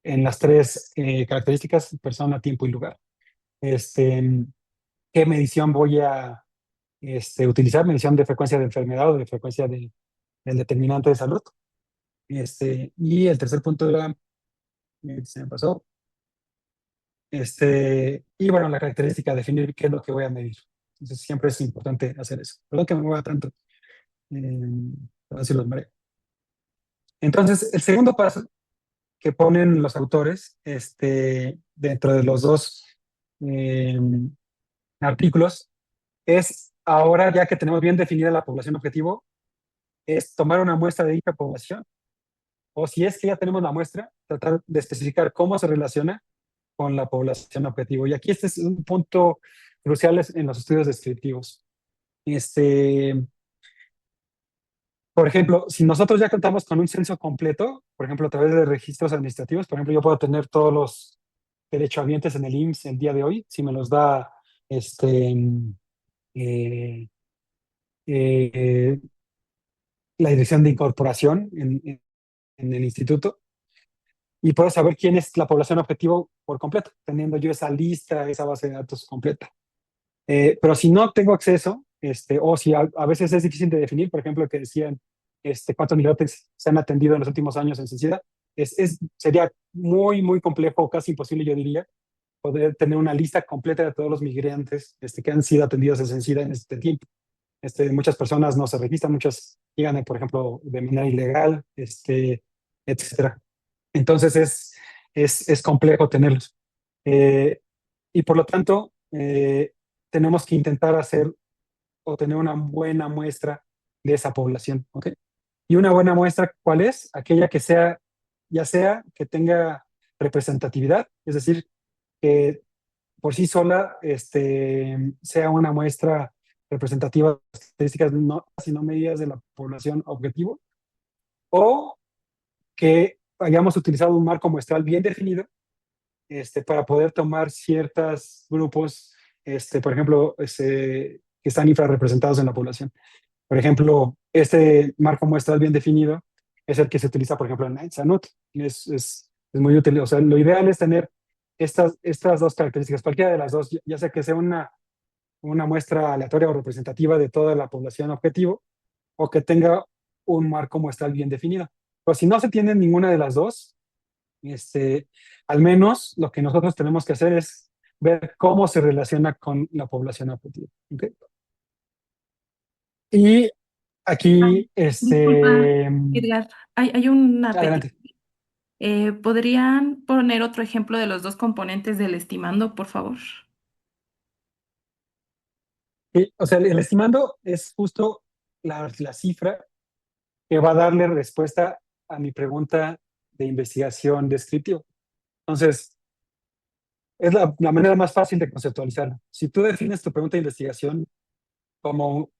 las tres características: persona, tiempo y lugar. ¿Qué medición voy a utilizar? Medición de frecuencia de enfermedad o de frecuencia del determinante de salud. Y el tercer punto era, se me pasó, y bueno, la característica, definir qué es lo que voy a medir. Entonces siempre es importante hacer eso. Perdón que me mueva tanto, a ver si los mareo. Entonces, el segundo paso que ponen los autores, dentro de los dos eh, artículos, es ahora, ya que tenemos bien definida la población objetivo, es tomar una muestra de dicha población, o si es que ya tenemos la muestra, tratar de especificar cómo se relaciona con la población objetivo. Y aquí este es un punto crucial en los estudios descriptivos. Por ejemplo, si nosotros ya contamos con un censo completo, por ejemplo, a través de registros administrativos, por ejemplo, yo puedo tener todos los derechohabientes en el IMSS el día de hoy, si me los da eh, eh, la dirección de incorporación en el instituto, y puedo saber quién es la población objetivo por completo, teniendo yo esa lista, esa base de datos completa. Pero si no tengo acceso, o si a veces es difícil de definir, por ejemplo, que decían cuántos migrantes se han atendido en los últimos años en Sencida, sería muy, muy complejo, casi imposible, yo diría, poder tener una lista completa de todos los migrantes que han sido atendidos en Sencida en este tiempo. Muchas personas no se registran, muchas llegan, por ejemplo, de manera ilegal, etcétera. Entonces es complejo tenerlos. Y por lo tanto, tenemos que intentar hacer o tener una buena muestra de esa población, ¿ok? Y una buena muestra, ¿cuál es? Aquella que sea, ya sea que tenga representatividad, es decir, que por sí sola sea una muestra representativa de las características no, sino medidas de la población objetivo, o que hayamos utilizado un marco muestral bien definido, para poder tomar ciertos grupos, por ejemplo, que están infrarrepresentados en la población. Por ejemplo, este marco muestral bien definido es el que se utiliza, por ejemplo, en Sanut. Es muy útil. O sea, lo ideal es tener estas dos características, cualquiera de las dos, ya sea que sea una muestra aleatoria o representativa de toda la población objetivo, o que tenga un marco muestral bien definido. Pero si no se tiene ninguna de las dos, al menos lo que nosotros tenemos que hacer es ver cómo se relaciona con la población objetivo. ¿Okay? Y aquí, Disculpa, Edgar, hay una pequeña. adelante. ¿Podrían poner otro ejemplo de los dos componentes del estimando, por favor? Y, o sea, el estimando es justo la cifra que va a darle respuesta a mi pregunta de investigación descriptiva. Entonces, es la manera más fácil de conceptualizarlo. Si tú defines tu pregunta de investigación como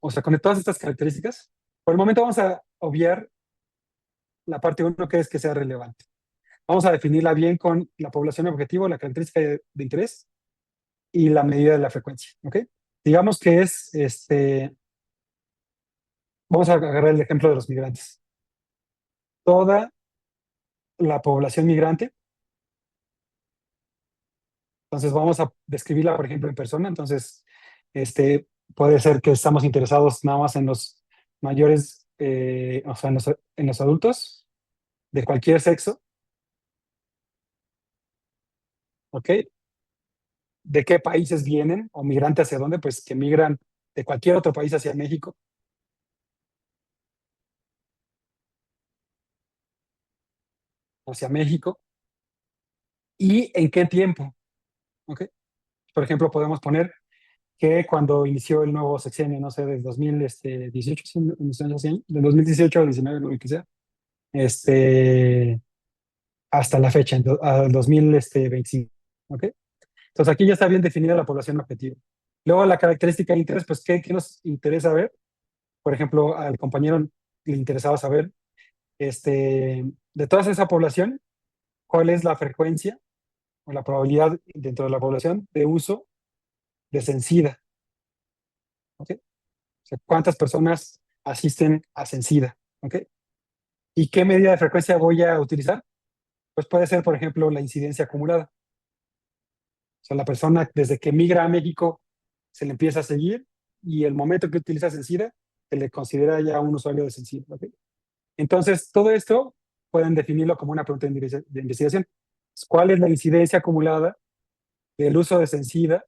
o sea, con todas estas características, por el momento vamos a obviar la parte uno, que es que sea relevante. Vamos a definirla bien con la población objetivo, la característica de interés y la medida de la frecuencia. ¿Ok? Digamos que vamos a agarrar el ejemplo de los migrantes. Toda la población migrante, entonces vamos a describirla, por ejemplo, en persona. Entonces, puede ser que estamos interesados nada más en los mayores, o sea, en los adultos de cualquier sexo. ¿Ok? ¿De qué países vienen o migrantes hacia dónde? Pues que migran de cualquier otro país hacia México. Hacia México. ¿Y en qué tiempo? ¿Ok? Por ejemplo, podemos poner que cuando inició el nuevo sexenio, no sé, del 2018, ¿sí? Del 2018 al 19, lo que sea, hasta la fecha, al 2025. ¿Ok? Entonces aquí ya está bien definida la población objetivo. Luego la característica de interés, pues, ¿qué nos interesa ver? Por ejemplo, al compañero le interesaba saber, de toda esa población, cuál es la frecuencia o la probabilidad dentro de la población de uso de Censida, ¿ok? O sea, ¿cuántas personas asisten a Censida? ¿Ok? ¿Y qué medida de frecuencia voy a utilizar? Pues puede ser, por ejemplo, la incidencia acumulada. O sea, la persona desde que migra a México se le empieza a seguir y el momento que utiliza Censida se le considera ya un usuario de Censida. ¿Ok? Entonces, todo esto pueden definirlo como una pregunta de investigación. ¿Cuál es la incidencia acumulada del uso de Censida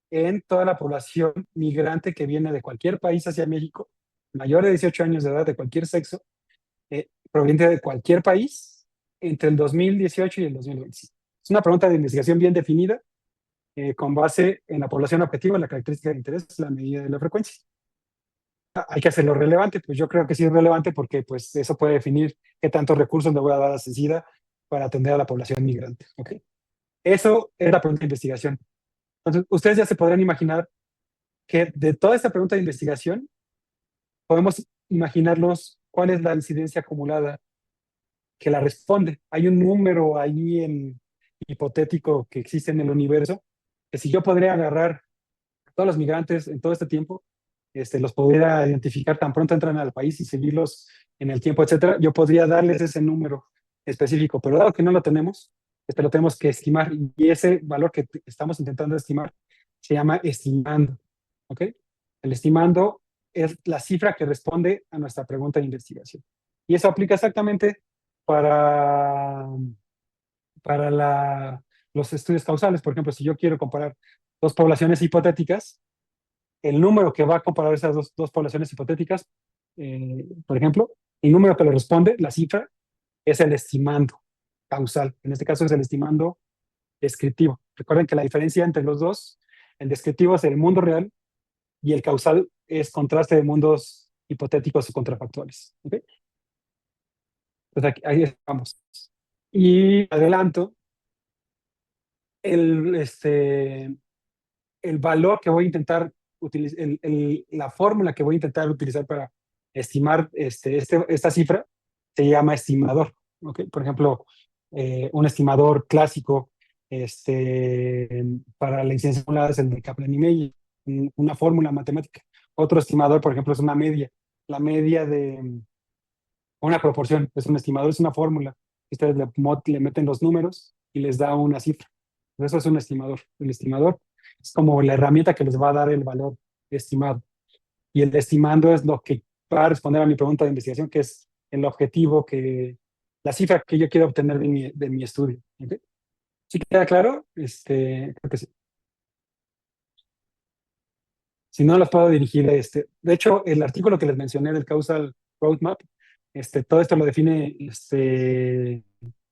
en toda la población migrante que viene de cualquier país hacia México, mayor de 18 años de edad, de cualquier sexo, proveniente de cualquier país, entre el 2018 y el 2025? Es una pregunta de investigación bien definida, con base en la población objetiva, la característica de interés, la medida de la frecuencia. Hay que hacerlo relevante, pues yo creo que sí es relevante porque pues eso puede definir qué tantos recursos le voy a dar a Censida para atender a la población migrante. ¿Ok? Eso es la pregunta de investigación. Entonces, ustedes ya se podrán imaginar que de toda esta pregunta de investigación, podemos imaginarnos cuál es la incidencia acumulada que la responde. Hay un número ahí en hipotético que existe en el universo, que si yo podría agarrar a todos los migrantes en todo este tiempo, los podría identificar tan pronto entran al país y seguirlos en el tiempo, etcétera, yo podría darles ese número específico, pero dado que no lo tenemos, lo tenemos que estimar y ese valor que estamos intentando estimar se llama estimando, ¿ok? El estimando es la cifra que responde a nuestra pregunta de investigación. Y eso aplica exactamente para, para los estudios causales. Por ejemplo, si yo quiero comparar dos poblaciones hipotéticas, el número que va a comparar esas dos poblaciones hipotéticas, por ejemplo, el número que le responde, la cifra, es el estimando causal. En este caso es el estimando descriptivo. Recuerden que la diferencia entre los dos, el descriptivo es el mundo real y el causal es contraste de mundos hipotéticos y contrafactuales. ¿Okay? Entonces ahí estamos. Y adelanto, el, este, el valor que voy a intentar utilizar, la fórmula que voy a intentar utilizar para estimar esta cifra se llama estimador. ¿Okay? Por ejemplo, un estimador clásico para la incidencia acumulada es el de Kaplan-Meier, una fórmula matemática. Otro estimador, por ejemplo, es una media. La media de una proporción es un estimador, es una fórmula. Ustedes le meten los números y les da una cifra. Eso es un estimador. El estimador es como la herramienta que les va a dar el valor estimado. Y el estimando es lo que va a responder a mi pregunta de investigación, que es el objetivo, la cifra que yo quiero obtener de mi estudio. ¿Okay? ¿Sí queda claro? Creo que sí. Si no, los puedo dirigir. De hecho, el artículo que les mencioné del Causal Roadmap, todo esto lo define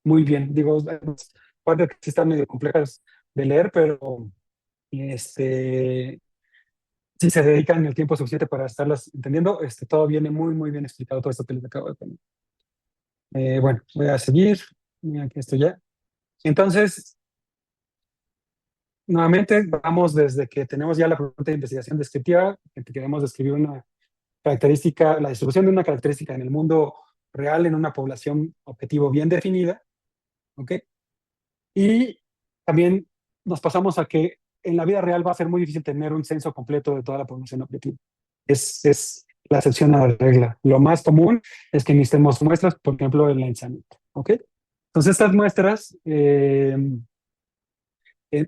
muy bien. Digo, partes que sí están medio complejas de leer, pero si se dedican el tiempo suficiente para estarlas entendiendo, todo viene muy, muy bien explicado, todo esto que les acabo de poner. Bueno, voy a seguir. Mira, aquí estoy ya. Entonces, nuevamente, vamos desde que tenemos ya la pregunta de investigación descriptiva, que queremos describir una característica, la distribución de una característica en el mundo real en una población objetivo bien definida, ¿ok? Y también nos pasamos a que en la vida real va a ser muy difícil tener un censo completo de toda la población objetivo. Es la excepción a la regla. Lo más común es que necesitemos muestras, por ejemplo, el lanzamiento, ¿ok? Entonces estas muestras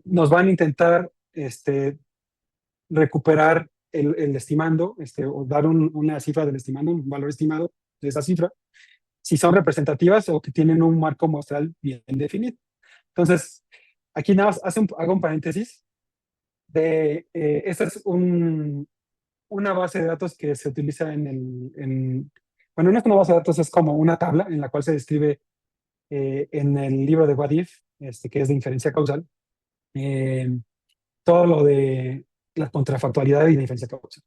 nos van a intentar recuperar el estimando, o dar una cifra del estimando, un valor estimado de esa cifra, si son representativas o que tienen un marco muestral bien definido. Entonces, aquí nada más hago un paréntesis esta es una base de datos que se utiliza bueno, no es una base de datos, es como una tabla en la cual se describe en el libro de What If, que es de inferencia causal, eh, todo lo de la contrafactualidad y la inferencia causal.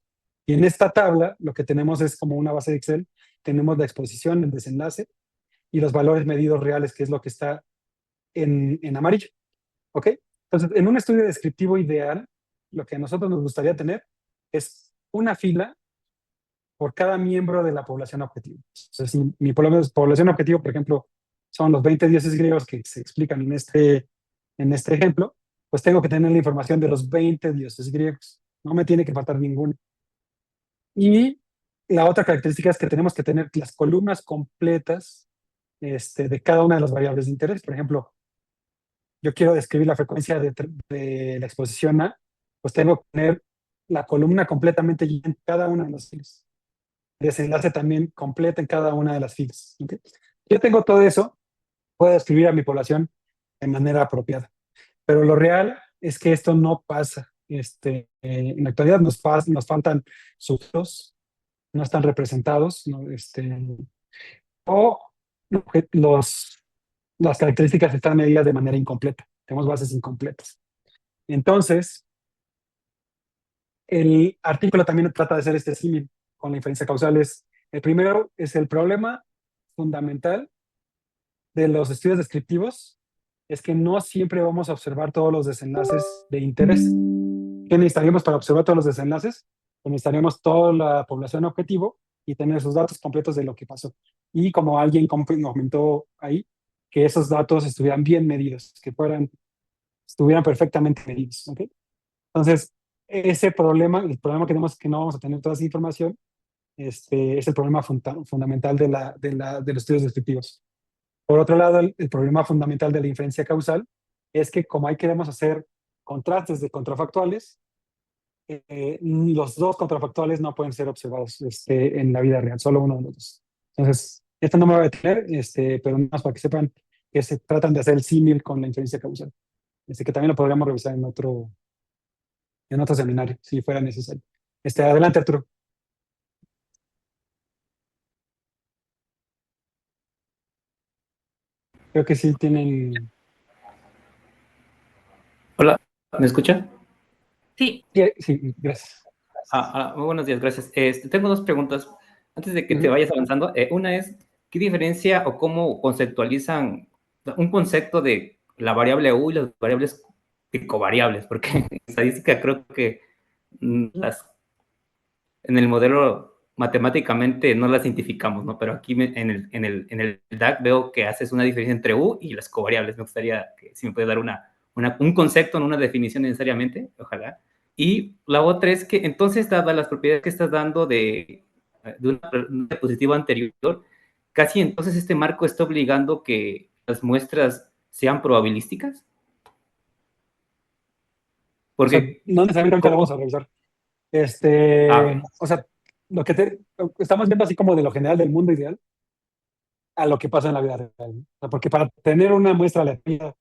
Y en esta tabla lo que tenemos es como una base de Excel, tenemos la exposición, el desenlace y los valores medidos reales, que es lo que está en amarillo. ¿Ok? Entonces, en un estudio descriptivo ideal, lo que a nosotros nos gustaría tener es una fila por cada miembro de la población objetivo. O sea, si mi población objetivo, por ejemplo, son los 20 dioses griegos que se explican en este ejemplo, pues tengo que tener la información de los 20 dioses griegos. No me tiene que faltar ninguno. Y la otra característica es que tenemos que tener las columnas completas de cada una de las variables de interés. Por ejemplo, yo quiero describir la frecuencia de la exposición A, pues tengo que tener la columna completamente llena en cada una de las filas. Desenlace también completa en cada una de las filas. ¿Okay? Yo tengo todo eso, puedo describir a mi población de manera apropiada. Pero lo real es que esto no pasa. En la actualidad nos faltan sujetos, no están representados, ¿no? O las características están medidas de manera incompleta. Tenemos bases incompletas. Entonces, el artículo también trata de hacer este símil con la inferencia causal. El primero es el problema fundamental de los estudios descriptivos, es que no siempre vamos a observar todos los desenlaces de interés. ¿Qué necesitaríamos para observar todos los desenlaces? Pues necesitaríamos toda la población objetivo y tener esos datos completos de lo que pasó. Y como alguien comentó ahí, que esos datos estuvieran bien medidos, que estuvieran perfectamente medidos. ¿Okay? Entonces, el problema que tenemos es que no vamos a tener toda esa información, es el problema fundamental de los estudios descriptivos. Por otro lado, el problema fundamental de la inferencia causal es que como ahí queremos hacer contrastes de contrafactuales, los dos contrafactuales no pueden ser observados en la vida real, solo uno de los dos. Entonces, esto no me va a detener, pero nada más para que sepan que se tratan de hacer el símil con la inferencia causal. Que también lo podríamos revisar en otro seminario, si fuera necesario. Adelante, Arturo. Creo que sí tienen... Hola, ¿me escucha? Sí. Sí, gracias. Muy buenos días, gracias. Tengo dos preguntas antes de que te Ujú. vayas avanzando. Una es, ¿qué diferencia o cómo conceptualizan un concepto de la variable U y las variables covariables? Porque en estadística creo que en el modelo matemáticamente no las identificamos, ¿no? Pero aquí en el DAC veo que haces una diferencia entre U y las covariables. Me gustaría que si me puedes dar un concepto, no una definición necesariamente, ojalá. Y la otra es que entonces, dadas las propiedades que estás dando de una diapositiva anterior, casi entonces este marco está obligando que las muestras sean probabilísticas. Porque, O sea, no necesariamente lo vamos a revisar. O sea, lo que estamos viendo así como de lo general del mundo ideal a lo que pasa en la vida real. ¿No? O sea, porque para tener una muestra aleatoria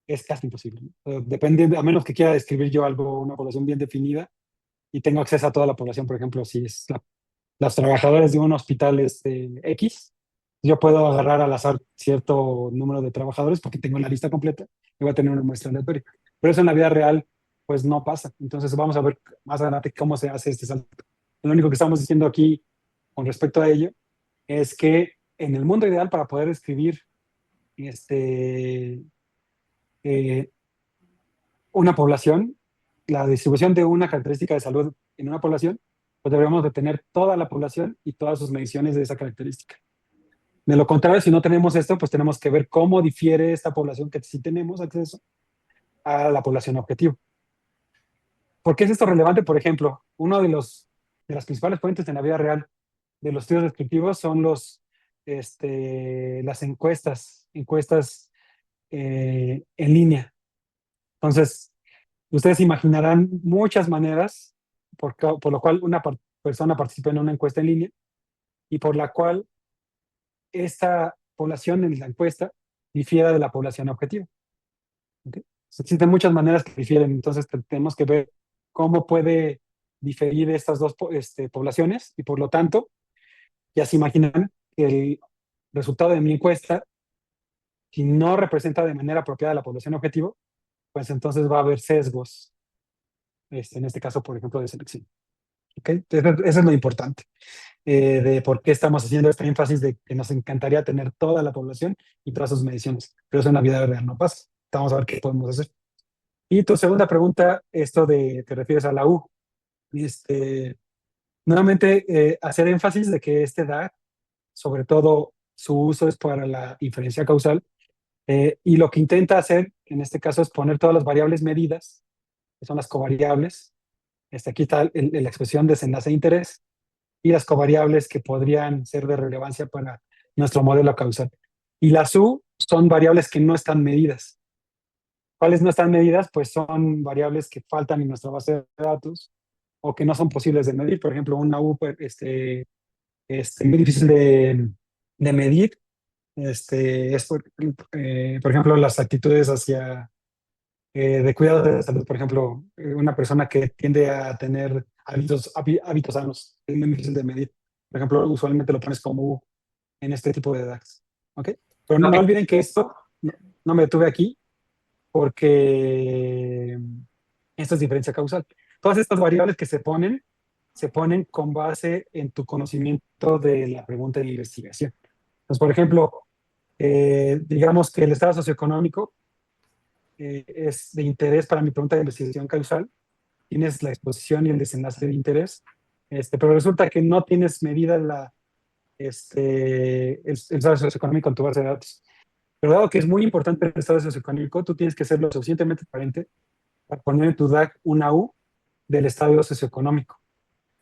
es casi imposible. ¿No? O sea, depende, a menos que quiera describir yo algo, una población bien definida y tengo acceso a toda la población, por ejemplo, si es los trabajadores de un hospital X, yo puedo agarrar al azar cierto número de trabajadores porque tengo la lista completa y voy a tener una muestra aleatoria. Pero eso en la vida real, pues no pasa. Entonces vamos a ver más adelante cómo se hace este salto. Lo único que estamos diciendo aquí con respecto a ello es que en el mundo ideal para poder escribir eh, una población, la distribución de una característica de salud en una población, pues deberíamos de tener toda la población y todas sus mediciones de esa característica. De lo contrario, si no tenemos esto, pues tenemos que ver cómo difiere esta población que sí tenemos acceso a la población objetivo. ¿Por qué es esto relevante? Por ejemplo, uno de las principales fuentes en la vida real de los estudios descriptivos son las encuestas en línea. Entonces, ustedes imaginarán muchas maneras por lo cual una persona participa en una encuesta en línea y por la cual esta población en la encuesta difiera de la población objetivo. ¿Okay? Existen muchas maneras que difieren, entonces tenemos que ver cómo puede diferir estas dos poblaciones y por lo tanto, ya se imaginan que el resultado de mi encuesta, si no representa de manera apropiada la población objetivo, pues entonces va a haber sesgos, en este caso, por ejemplo, de selección. ¿Okay? Eso es lo importante de por qué estamos haciendo este énfasis de que nos encantaría tener toda la población y todas sus mediciones, pero eso en la vida real no pasa. Vamos a ver qué podemos hacer. Y tu segunda pregunta, te refieres a la U. Nuevamente, hacer énfasis de que este DAG, sobre todo su uso es para la inferencia causal, y lo que intenta hacer en este caso es poner todas las variables medidas, que son las covariables. Aquí está la expresión desenlace de interés y las covariables que podrían ser de relevancia para nuestro modelo causal. Y las U son variables que no están medidas. ¿Cuáles no están medidas? Pues son variables que faltan en nuestra base de datos o que no son posibles de medir. Por ejemplo, una U pues, muy difícil de medir. Es por ejemplo, las actitudes hacia de cuidado de la salud. Por ejemplo, una persona que tiende a tener hábitos sanos es muy difícil de medir. Por ejemplo, usualmente lo pones como U en este tipo de DAX. ¿Ok? Pero no Ok. olviden que no me detuve aquí porque esto es diferencia causal. Todas estas variables que se ponen con base en tu conocimiento de la pregunta de la investigación. Entonces, por ejemplo, digamos que el estado socioeconómico es de interés para mi pregunta de investigación causal. Tienes la exposición y el desenlace de interés, pero resulta que no tienes medida el estado socioeconómico en tu base de datos. Pero dado que es muy importante el estado socioeconómico, tú tienes que ser lo suficientemente transparente para poner en tu DAG una U del estado socioeconómico,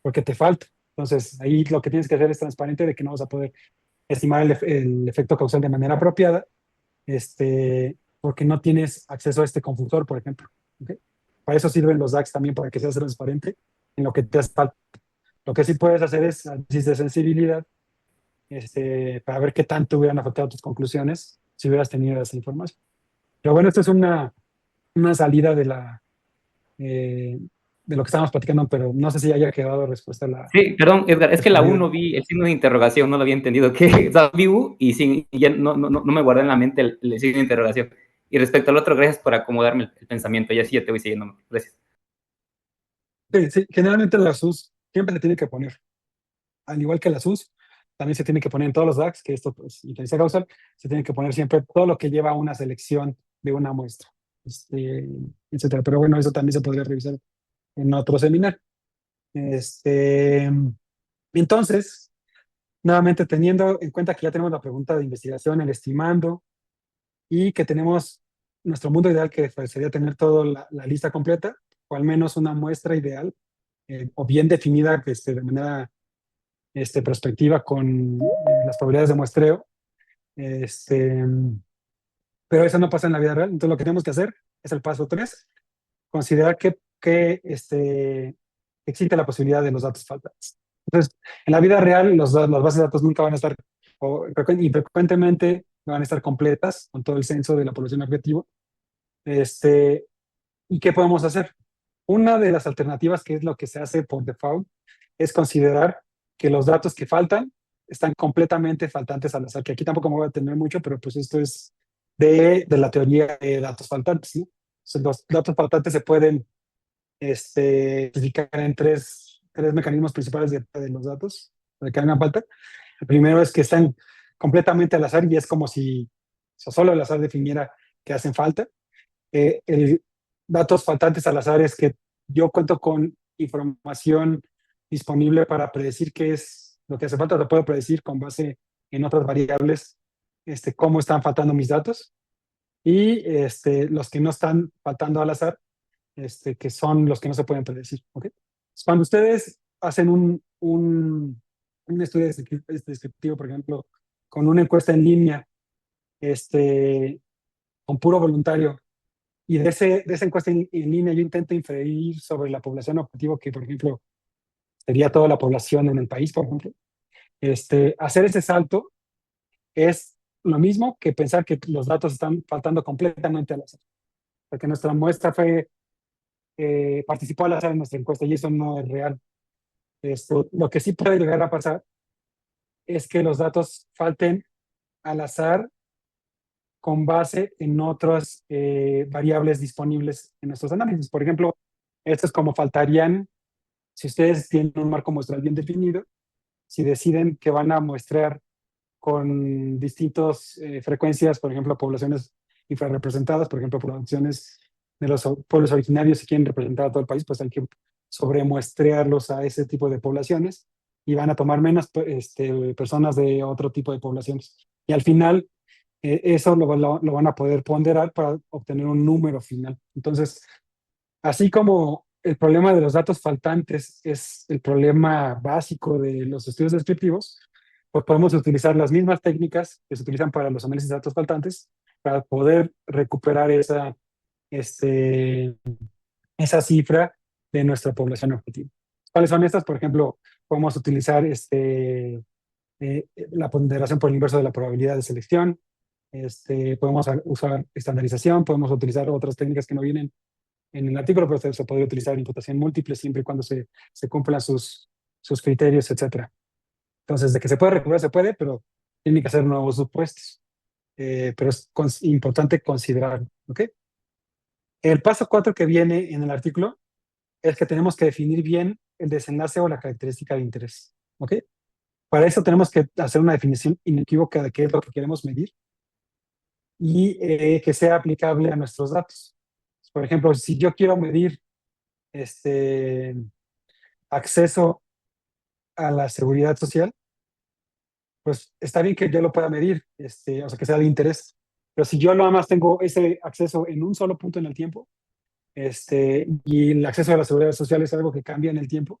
porque te falta. Entonces, ahí lo que tienes que hacer es transparente de que no vas a poder estimar el efecto causal de manera apropiada, porque no tienes acceso a este confusor, por ejemplo. ¿Okay? Para eso sirven los DAGs también, para que seas transparente en lo que te hace falta. Lo que sí puedes hacer es análisis de sensibilidad, para ver qué tanto hubieran afectado tus conclusiones si hubieras tenido esa información. Pero bueno, esto es una salida de lo que estábamos platicando, pero no sé si haya quedado respuesta a la Sí, perdón, Edgar, es que la U respondida. no vi el signo de interrogación, no lo había entendido. Que, o sea, vi U y sí, ya no me guardé en la mente el signo de interrogación. Y respecto al otro, gracias por acomodarme el pensamiento. Ya sí, ya te voy siguiendo. Gracias. Sí, sí, generalmente la SUS siempre se tiene que poner, al igual que la SUS, también se tiene que poner en todos los DAX, que esto, pues, inteligencia causal, se tiene que poner siempre todo lo que lleva a una selección de una muestra, etcétera. Pero bueno, eso también se podría revisar en otro seminario. Entonces, nuevamente, teniendo en cuenta que ya tenemos la pregunta de investigación, el estimando, y que tenemos nuestro mundo ideal, que sería tener toda la lista completa, o al menos una muestra ideal, o bien definida de manera prospectiva con las probabilidades de muestreo. Este, pero eso no pasa en la vida real. Entonces, lo que tenemos que hacer es el paso 3, considerar que existe la posibilidad de los datos faltantes. Entonces, en la vida real, las bases de datos nunca van a estar, infrecuentemente van a estar completas con todo el censo de la población objetivo. ¿Y qué podemos hacer? Una de las alternativas, que es lo que se hace por default, es considerar que los datos que faltan están completamente faltantes al azar, que aquí tampoco me voy a tener mucho, pero pues esto es de la teoría de datos faltantes, ¿no? Entonces, los datos faltantes se pueden clasificar en tres mecanismos principales de los datos de que hagan falta. El primero es que están completamente al azar y es como si solo el azar definiera que hacen falta. El datos faltantes al azar es que yo cuento con información disponible para predecir qué es lo que hace falta. Lo puedo predecir con base en otras variables, cómo están faltando mis datos. Y los que no están faltando al azar, que son los que no se pueden predecir. ¿Okay? Cuando ustedes hacen un estudio descriptivo, por ejemplo, con una encuesta en línea, con puro voluntario, y de esa encuesta en línea yo intento inferir sobre la población objetivo, que por ejemplo sería toda la población en el país, por ejemplo. Hacer ese salto es lo mismo que pensar que los datos están faltando completamente al azar, porque nuestra muestra participó al azar en nuestra encuesta y eso no es real. Lo que sí puede llegar a pasar es que los datos falten al azar con base en otras variables disponibles en nuestros análisis. Por ejemplo, esto es como faltarían si ustedes tienen un marco muestral bien definido, si deciden que van a muestrear con distintas frecuencias, por ejemplo, poblaciones infrarrepresentadas, por ejemplo, poblaciones de los pueblos originarios si quieren representar a todo el país, pues hay que sobremuestrearlos a ese tipo de poblaciones y van a tomar menos personas de otro tipo de poblaciones. Y al final, eso lo van a poder ponderar para obtener un número final. Entonces, así como el problema de los datos faltantes es el problema básico de los estudios descriptivos, pues podemos utilizar las mismas técnicas que se utilizan para los análisis de datos faltantes para poder recuperar este, esa cifra de nuestra población objetivo. ¿Cuáles son estas? Por ejemplo, podemos utilizar la ponderación por el inverso de la probabilidad de selección. Podemos usar estandarización, podemos utilizar otras técnicas que no vienen en el artículo, pero se podría utilizar imputación múltiple siempre y cuando se cumplan sus criterios, etcétera. Entonces, de que se puede recuperar, se puede, pero tiene que hacer nuevos supuestos. Pero es importante considerarlo, ¿ok? El paso 4 que viene en el artículo es que tenemos que definir bien el desenlace o la característica de interés, ¿ok? Para eso tenemos que hacer una definición inequívoca de qué es lo que queremos medir y que sea aplicable a nuestros datos. Por ejemplo, si yo quiero medir acceso a la seguridad social, pues está bien que yo lo pueda medir, o sea, que sea de interés. Pero si yo nada más tengo ese acceso en un solo punto en el tiempo, y el acceso a la seguridad social es algo que cambia en el tiempo,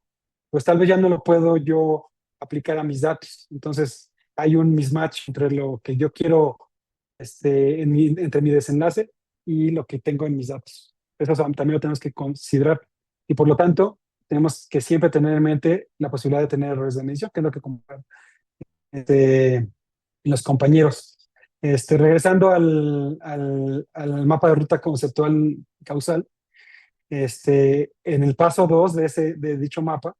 pues tal vez ya no lo puedo yo aplicar a mis datos. Entonces, hay un mismatch entre lo que yo quiero, entre mi desenlace y lo que tengo en mis datos. Eso también lo tenemos que considerar. Y por lo tanto, tenemos que siempre tener en mente la posibilidad de tener errores de medición, que es lo que comentan los compañeros. Regresando al mapa de ruta conceptual causal, en el paso 2 de dicho mapa,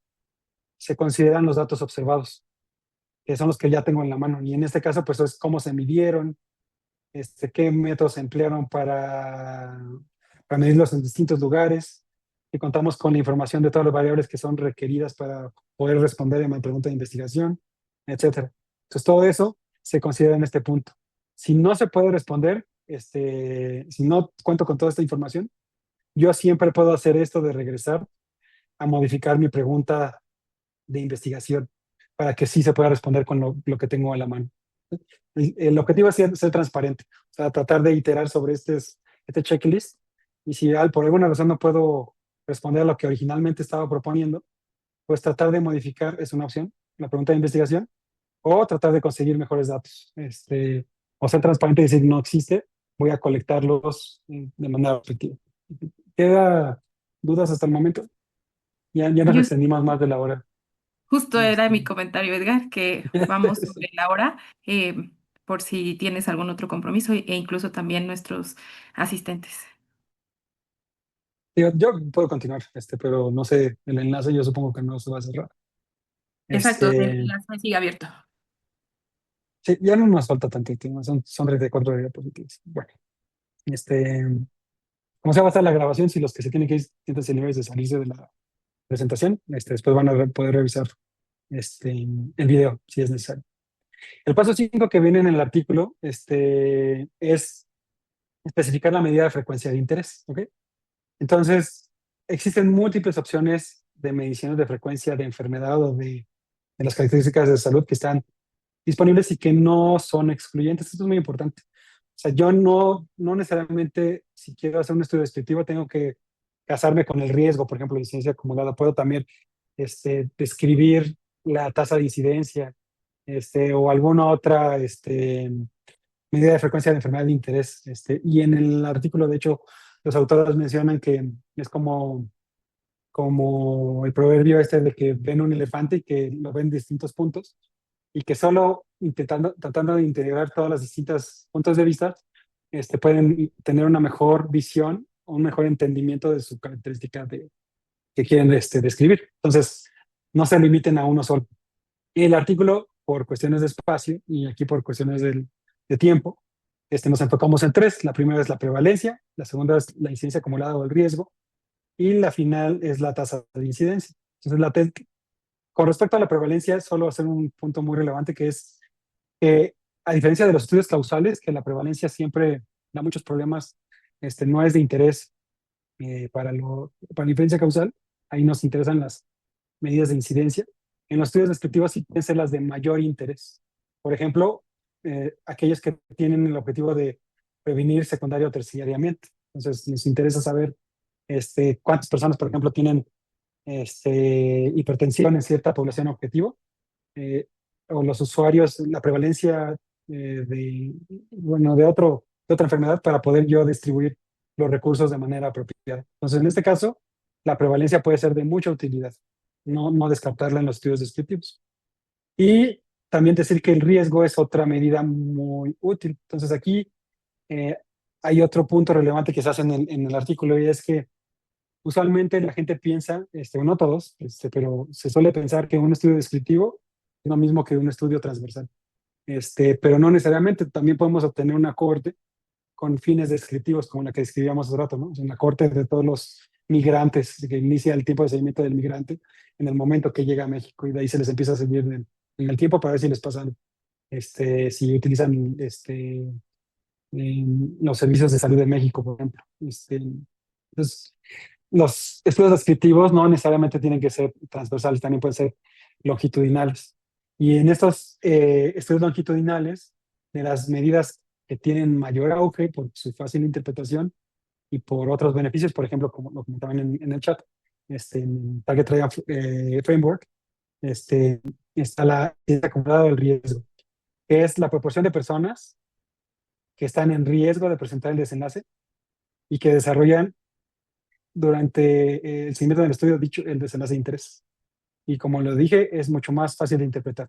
se consideran los datos observados, que son los que ya tengo en la mano. Y en este caso, pues es cómo se midieron, qué métodos se emplearon para medirlos en distintos lugares, y contamos con la información de todas las variables que son requeridas para poder responder a mi pregunta de investigación, etcétera. Entonces, todo eso se considera en este punto. Si no se puede responder, si no cuento con toda esta información, yo siempre puedo hacer esto de regresar a modificar mi pregunta de investigación para que sí se pueda responder con lo que tengo a la mano. El objetivo es ser transparente, o sea, tratar de iterar sobre este checklist, y si por alguna razón no puedo responder a lo que originalmente estaba proponiendo, pues tratar de modificar es una opción, la pregunta de investigación, o tratar de conseguir mejores datos. O ser transparente y decir no existe, voy a colectarlos de manera efectiva. ¿Queda dudas hasta el momento? Ya nos Yo extendimos más de la hora. justo era mi comentario, Edgar, que vamos sobre la hora, por si tienes algún otro compromiso e incluso también nuestros asistentes. Yo puedo continuar, pero no sé, el enlace yo supongo que no se va a cerrar. Exacto, el Este, enlace sigue abierto. sí, ya no nos falta tanto tiempo, son 34 diapositivas. Bueno, este, como se va a estar la grabación, si los que se tienen que ir siéntense libres de salirse de la presentación, después van a poder revisar el video si es necesario. El paso 5 que viene en el artículo es especificar la medida de frecuencia de interés, ¿ok? Entonces, existen múltiples opciones de mediciones de frecuencia de enfermedad o de las características de salud que están disponibles y que no son excluyentes. Esto es muy importante. O sea, yo no necesariamente, si quiero hacer un estudio descriptivo, tengo que casarme con el riesgo, por ejemplo, de incidencia acumulada. Puedo también describir la tasa de incidencia, o alguna otra medida de frecuencia de enfermedad de interés. Y en el artículo, de hecho, los autores mencionan que es como el proverbio de que ven un elefante y que lo ven en distintos puntos, y que solo tratando de integrar todas las distintas puntos de vista, pueden tener una mejor visión, un mejor entendimiento de su característica que quieren describir. Entonces, no se limiten a uno solo. Y el artículo, por cuestiones de espacio y aquí por cuestiones de tiempo, nos enfocamos en tres. La primera es la prevalencia, la segunda es la incidencia acumulada o el riesgo, y la final es la tasa de incidencia. Entonces, con respecto a la prevalencia, solo hacer un punto muy relevante, que es que, a diferencia de los estudios causales, que la prevalencia siempre da muchos problemas, no es de interés para la inferencia causal, ahí nos interesan las medidas de incidencia. En los estudios descriptivos sí pueden ser las de mayor interés. Por ejemplo, aquellos que tienen el objetivo de prevenir secundario o terciariamente. Entonces, nos interesa saber cuántas personas, por ejemplo, tienen hipertensión en cierta población objetivo, o los usuarios, la prevalencia de otra enfermedad para poder yo distribuir los recursos de manera apropiada. Entonces, en este caso, la prevalencia puede ser de mucha utilidad, no descartarla en los estudios descriptivos. Y también decir que el riesgo es otra medida muy útil. Entonces, aquí hay otro punto relevante que se hace en el artículo, y es que usualmente la gente piensa, no todos, pero se suele pensar que un estudio descriptivo es lo mismo que un estudio transversal. Pero no necesariamente. También podemos obtener una cohorte con fines descriptivos, como la que describíamos hace rato, ¿no? O sea, una cohorte de todos los migrantes, que inicia el tiempo de seguimiento del migrante en el momento que llega a México, y de ahí se les empieza a seguir en el tiempo para ver si les pasan, si utilizan los servicios de salud de México, por ejemplo. Entonces, los estudios descriptivos no necesariamente tienen que ser transversales, también pueden ser longitudinales. Y en estos estudios longitudinales, de las medidas que tienen mayor auge por su fácil interpretación y por otros beneficios, por ejemplo, como lo comentaban en el chat, en Target Triad Framework, está la acumulada del riesgo, que es la proporción de personas que están en riesgo de presentar el desenlace y que desarrollan durante el seguimiento del estudio dicho el desenlace de interés. Y como lo dije, es mucho más fácil de interpretar.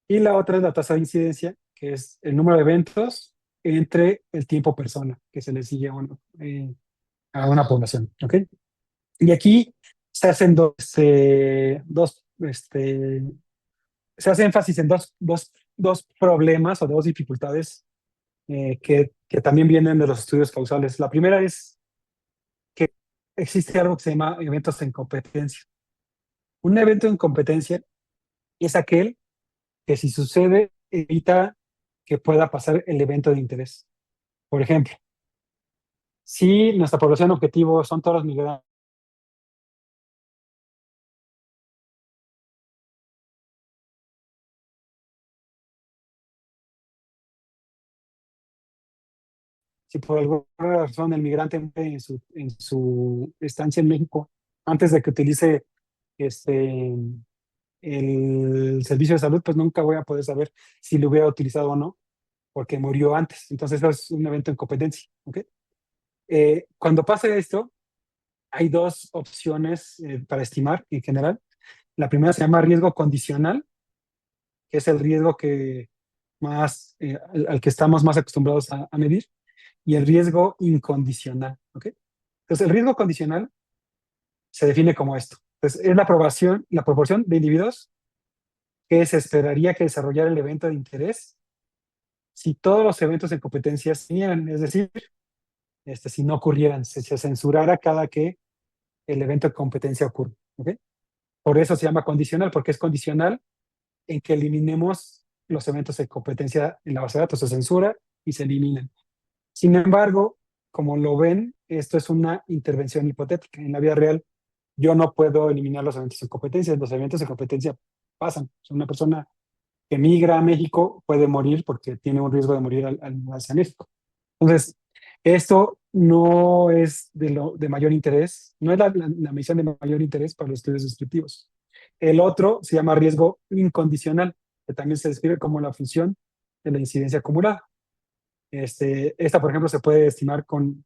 Y la otra es la tasa de incidencia, que es el número de eventos entre el tiempo persona que se le sigue a una población. ¿Ok? Y aquí se hacen se hace énfasis en dos problemas o dos dificultades que también vienen de los estudios causales. La primera es que existe algo que se llama eventos en competencia. Un evento en competencia es aquel que, si sucede, evita que pueda pasar el evento de interés. Por ejemplo, si nuestra población objetivo son todos los migrantes, si por alguna razón el migrante en su estancia en México, antes de que utilice el servicio de salud, pues nunca voy a poder saber si lo hubiera utilizado o no, porque murió antes. Entonces, eso es un evento en competencia. ¿Okay? Cuando pasa esto, hay dos opciones para estimar en general. La primera se llama riesgo condicional, que es el riesgo al que estamos más acostumbrados a medir, y el riesgo incondicional. ¿Okay? Entonces, el riesgo condicional se define como esto. Entonces, es la proporción de individuos que se esperaría que desarrollara el evento de interés si todos los eventos en competencia se dieran, es decir, si no ocurrieran, se censurara cada que el evento de competencia ocurre. ¿Okay? Por eso se llama condicional, porque es condicional en que eliminemos los eventos de competencia en la base de datos, se censura y se eliminan. Sin embargo, como lo ven, esto es una intervención hipotética. En la vida real, yo no puedo eliminar los eventos de competencia. Los eventos de competencia pasan. O sea, una persona que migra a México puede morir porque tiene un riesgo de morir al mudarse a México. Entonces, esto no es de mayor interés, no es la medición de mayor interés para los estudios descriptivos. El otro se llama riesgo incondicional, que también se describe como la función de la incidencia acumulada. Esta, por ejemplo, se puede estimar con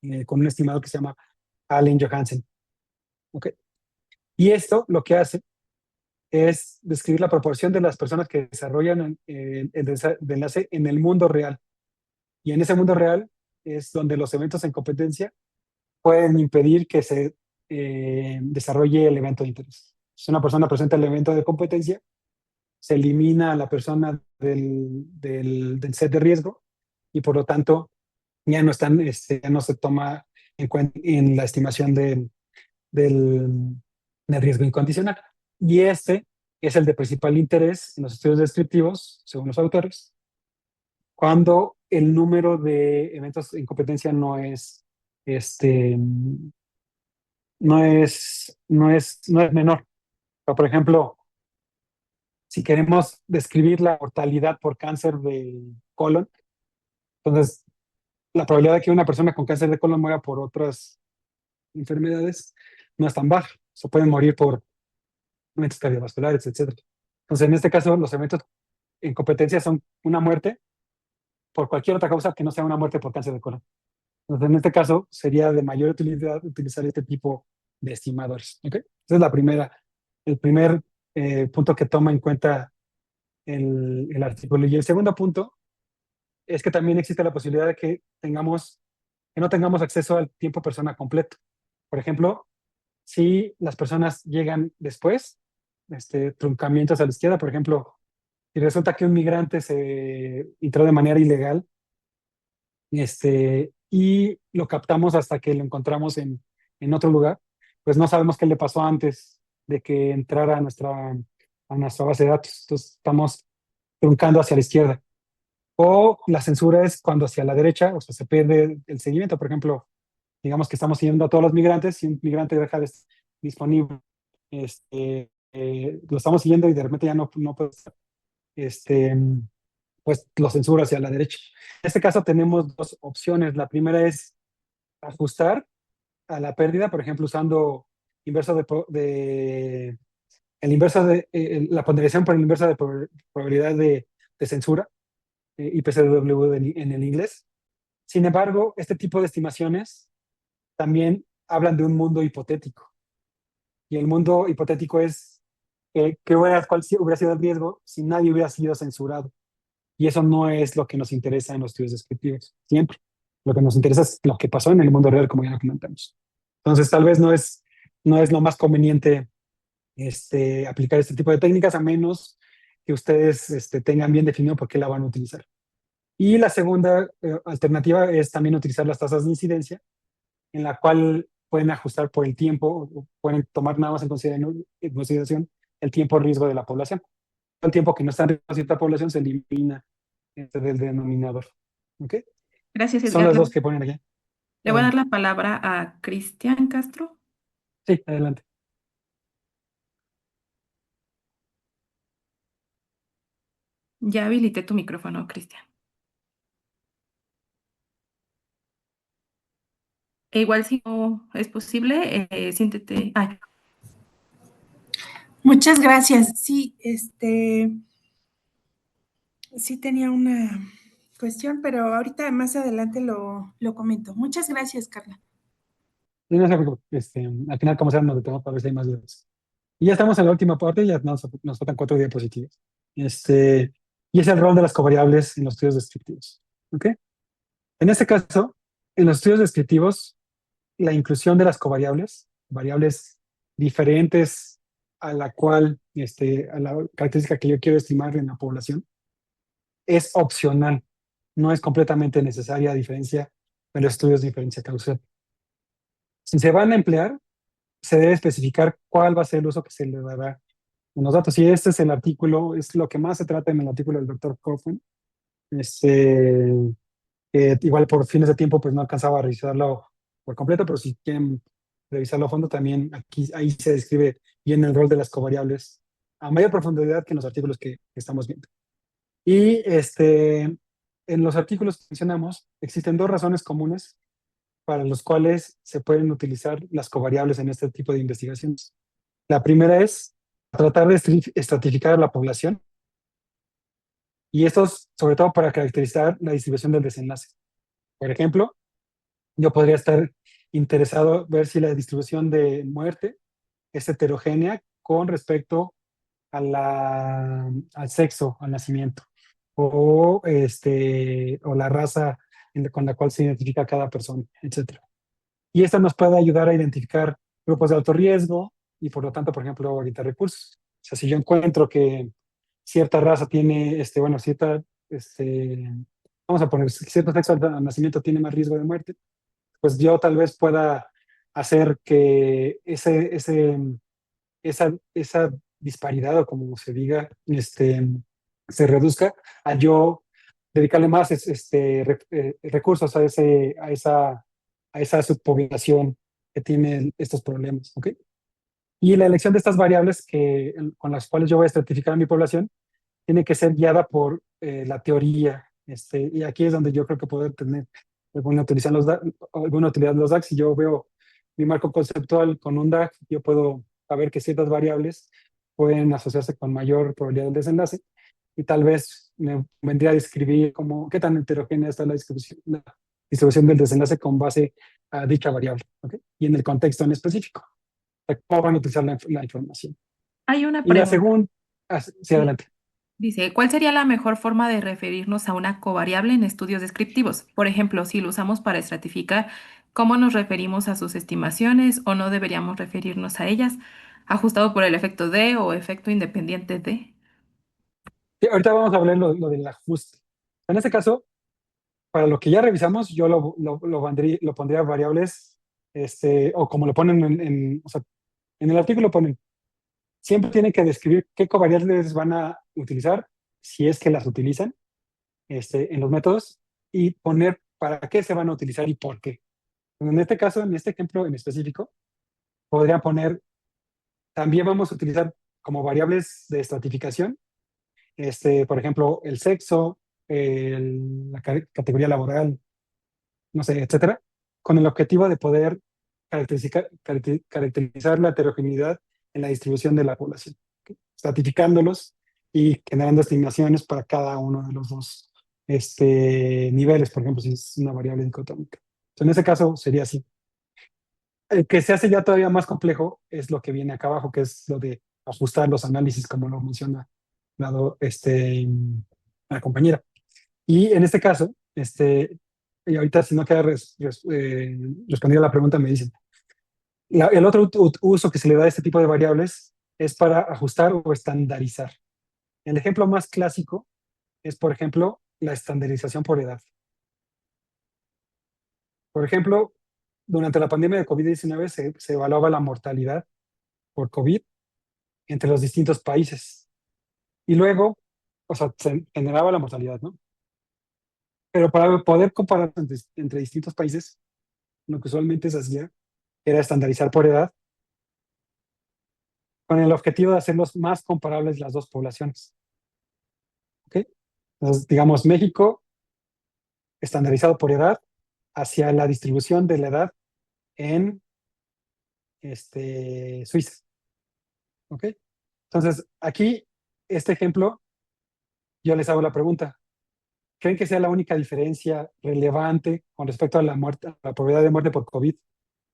un estimado que se llama Allen-Johansen. ¿Okay? Y esto lo que hace es describir la proporción de las personas que desarrollan el desenlace en el mundo real. Y en ese mundo real es donde los eventos en competencia pueden impedir que se desarrolle el evento de interés. Si una persona presenta el evento de competencia, se elimina a la persona del set de riesgo, y por lo tanto ya no se toma en cuenta en la estimación del riesgo incondicional. Y este es el de principal interés en los estudios descriptivos, según los autores, cuando el número de eventos en competencia no es este, no es menor. Pero, por ejemplo, si queremos describir la mortalidad por cáncer de colon, entonces la probabilidad de que una persona con cáncer de colon muera por otras enfermedades no es tan baja. Se pueden morir por eventos cardiovasculares, etcétera. Entonces, en este caso, los eventos en competencia son una muerte por cualquier otra causa que no sea una muerte por cáncer de colon. Entonces, en este caso, sería de mayor utilidad utilizar este tipo de estimadores. ¿Ok? Esa es el primer punto que toma en cuenta el artículo. Y el segundo punto es que también existe la posibilidad de que no tengamos acceso al tiempo persona completo. Por ejemplo, si las personas llegan después, truncamientos a la izquierda, por ejemplo, si resulta que un migrante se entró de manera ilegal, y lo captamos hasta que lo encontramos en otro lugar, pues no sabemos qué le pasó antes de que entrara a nuestra base de datos. Entonces estamos truncando hacia la izquierda. O la censura es cuando hacia la derecha, o sea, se pierde el seguimiento. Por ejemplo, digamos que estamos siguiendo a todos los migrantes y un migrante deja de estar disponible. Lo estamos siguiendo y de repente ya no puede estar. Pues lo censura hacia la derecha. En este caso tenemos dos opciones. La primera es ajustar a la pérdida, por ejemplo, usando inverso el inverso la ponderación por el inverso de probabilidad de censura, IPCW en el inglés. Sin embargo, este tipo de estimaciones también hablan de un mundo hipotético. Y el mundo hipotético es cuál hubiera sido el riesgo si nadie hubiera sido censurado. Y eso no es lo que nos interesa en los estudios descriptivos, siempre. Lo que nos interesa es lo que pasó en el mundo real, como ya lo comentamos. Entonces, tal vez no es lo más conveniente aplicar este tipo de técnicas, a menos que ustedes tengan bien definido por qué la van a utilizar. Y la segunda alternativa es también utilizar las tasas de incidencia, en la cual pueden ajustar por el tiempo, o pueden tomar nada más en consideración el tiempo riesgo de la población. El tiempo que no está en riesgo cierta población se elimina del denominador. ¿Ok? Gracias, Son Edgar. las dos que ponen aquí. Le voy a dar la palabra a Cristian Castro. Sí, adelante. Ya habilité tu micrófono, Cristian. E igual si no es posible, siéntete. Ay, Muchas gracias. Sí, sí tenía una cuestión, pero ahorita más adelante lo comento. Muchas gracias, Carla. Y no se preocupe, al final, como sea, nos detenemos para ver si hay más dudas. Y ya estamos en la última parte, ya nos faltan 4 diapositivas. Y es el rol de las covariables en los estudios descriptivos. ¿Ok? En este caso, en los estudios descriptivos, la inclusión de las covariables, variables diferentes a la a la característica que yo quiero estimar en la población, es opcional, no es completamente necesaria, a diferencia de los estudios de diferencia causal. Si se van a emplear, se debe especificar cuál va a ser el uso que se le dará en los datos. Y este es el artículo, es lo que más se trata en el artículo del doctor Kaufman. Igual por fines de tiempo, pues no alcanzaba a revisarlo por completo, pero si quieren revisarlo a fondo, también ahí se describe bien el rol de las covariables a mayor profundidad que en los artículos que estamos viendo. Y en los artículos que mencionamos, existen dos razones comunes para los cuales se pueden utilizar las covariables en este tipo de investigaciones. La primera es tratar de estratificar a la población, y esto es sobre todo para caracterizar la distribución del desenlace. Por ejemplo, yo podría estar interesado en ver si la distribución de muerte es heterogénea con respecto al sexo, al nacimiento, o la raza con la cual se identifica cada persona, etc. Y esto nos puede ayudar a identificar grupos de alto riesgo y, por lo tanto, por ejemplo, ahorita recursos. O sea, si yo encuentro que cierta raza tiene, vamos a poner, cierto sexo al nacimiento tiene más riesgo de muerte, pues yo tal vez pueda hacer que esa disparidad, o como se diga, se reduzca, a yo dedicarle más recursos a a esa subpoblación que tiene estos problemas, ¿ok? Y la elección de estas variables con las cuales yo voy a estratificar a mi población tiene que ser guiada por la teoría. Y aquí es donde yo creo que puedo tener alguna utilidad los DAGs. Si yo veo mi marco conceptual con un DAG, yo puedo saber que ciertas variables pueden asociarse con mayor probabilidad del desenlace y tal vez me vendría a describir qué tan heterogénea está la distribución del desenlace con base a dicha variable, ¿ok? Y en el contexto en específico, de cómo van a utilizar la información. Hay una Y la pregunta. segunda, sí, adelante. Dice, ¿cuál sería la mejor forma de referirnos a una covariable en estudios descriptivos? Por ejemplo, si lo usamos para estratificar, ¿cómo nos referimos a sus estimaciones o no deberíamos referirnos a ellas? ¿Ajustado por el efecto de o efecto independiente de? Sí, ahorita vamos a hablar lo del ajuste. En este caso, para lo que ya revisamos, yo lo pondría variables, o como lo ponen o sea, en el artículo ponen, siempre tienen que describir qué covariables van a utilizar, si es que las utilizan, en los métodos, y poner para qué se van a utilizar y por qué. En este caso, en este ejemplo en específico, podría poner, también vamos a utilizar como variables de estratificación, por ejemplo, el sexo, la categoría laboral, no sé, etcétera, con el objetivo de poder caracterizar la heterogeneidad en la distribución de la población, ¿ok? Estratificándolos y generando estimaciones para cada uno de los dos niveles, por ejemplo, si es una variable dicotómica. Entonces, en ese caso sería así. El que se hace ya todavía más complejo es lo que viene acá abajo, que es lo de ajustar los análisis, como lo menciona la compañera. Y en este caso, y ahorita si no queda respondida la pregunta, me dicen. El otro uso que se le da a este tipo de variables es para ajustar o estandarizar. El ejemplo más clásico es, por ejemplo, la estandarización por edad. Por ejemplo, durante la pandemia de COVID-19 se evaluaba la mortalidad por COVID entre los distintos países. Y luego, o sea, se generaba la mortalidad, ¿no? Pero para poder comparar entre distintos países, lo que usualmente se hacía era estandarizar por edad con el objetivo de hacerlos más comparables las dos poblaciones. ¿Ok? Entonces, digamos, México, estandarizado por edad, hacia la distribución de la edad en Suiza. ¿Ok? Entonces, aquí, este ejemplo, yo les hago la pregunta. ¿Creen que sea la única diferencia relevante con respecto a la muerte, a la probabilidad de muerte por COVID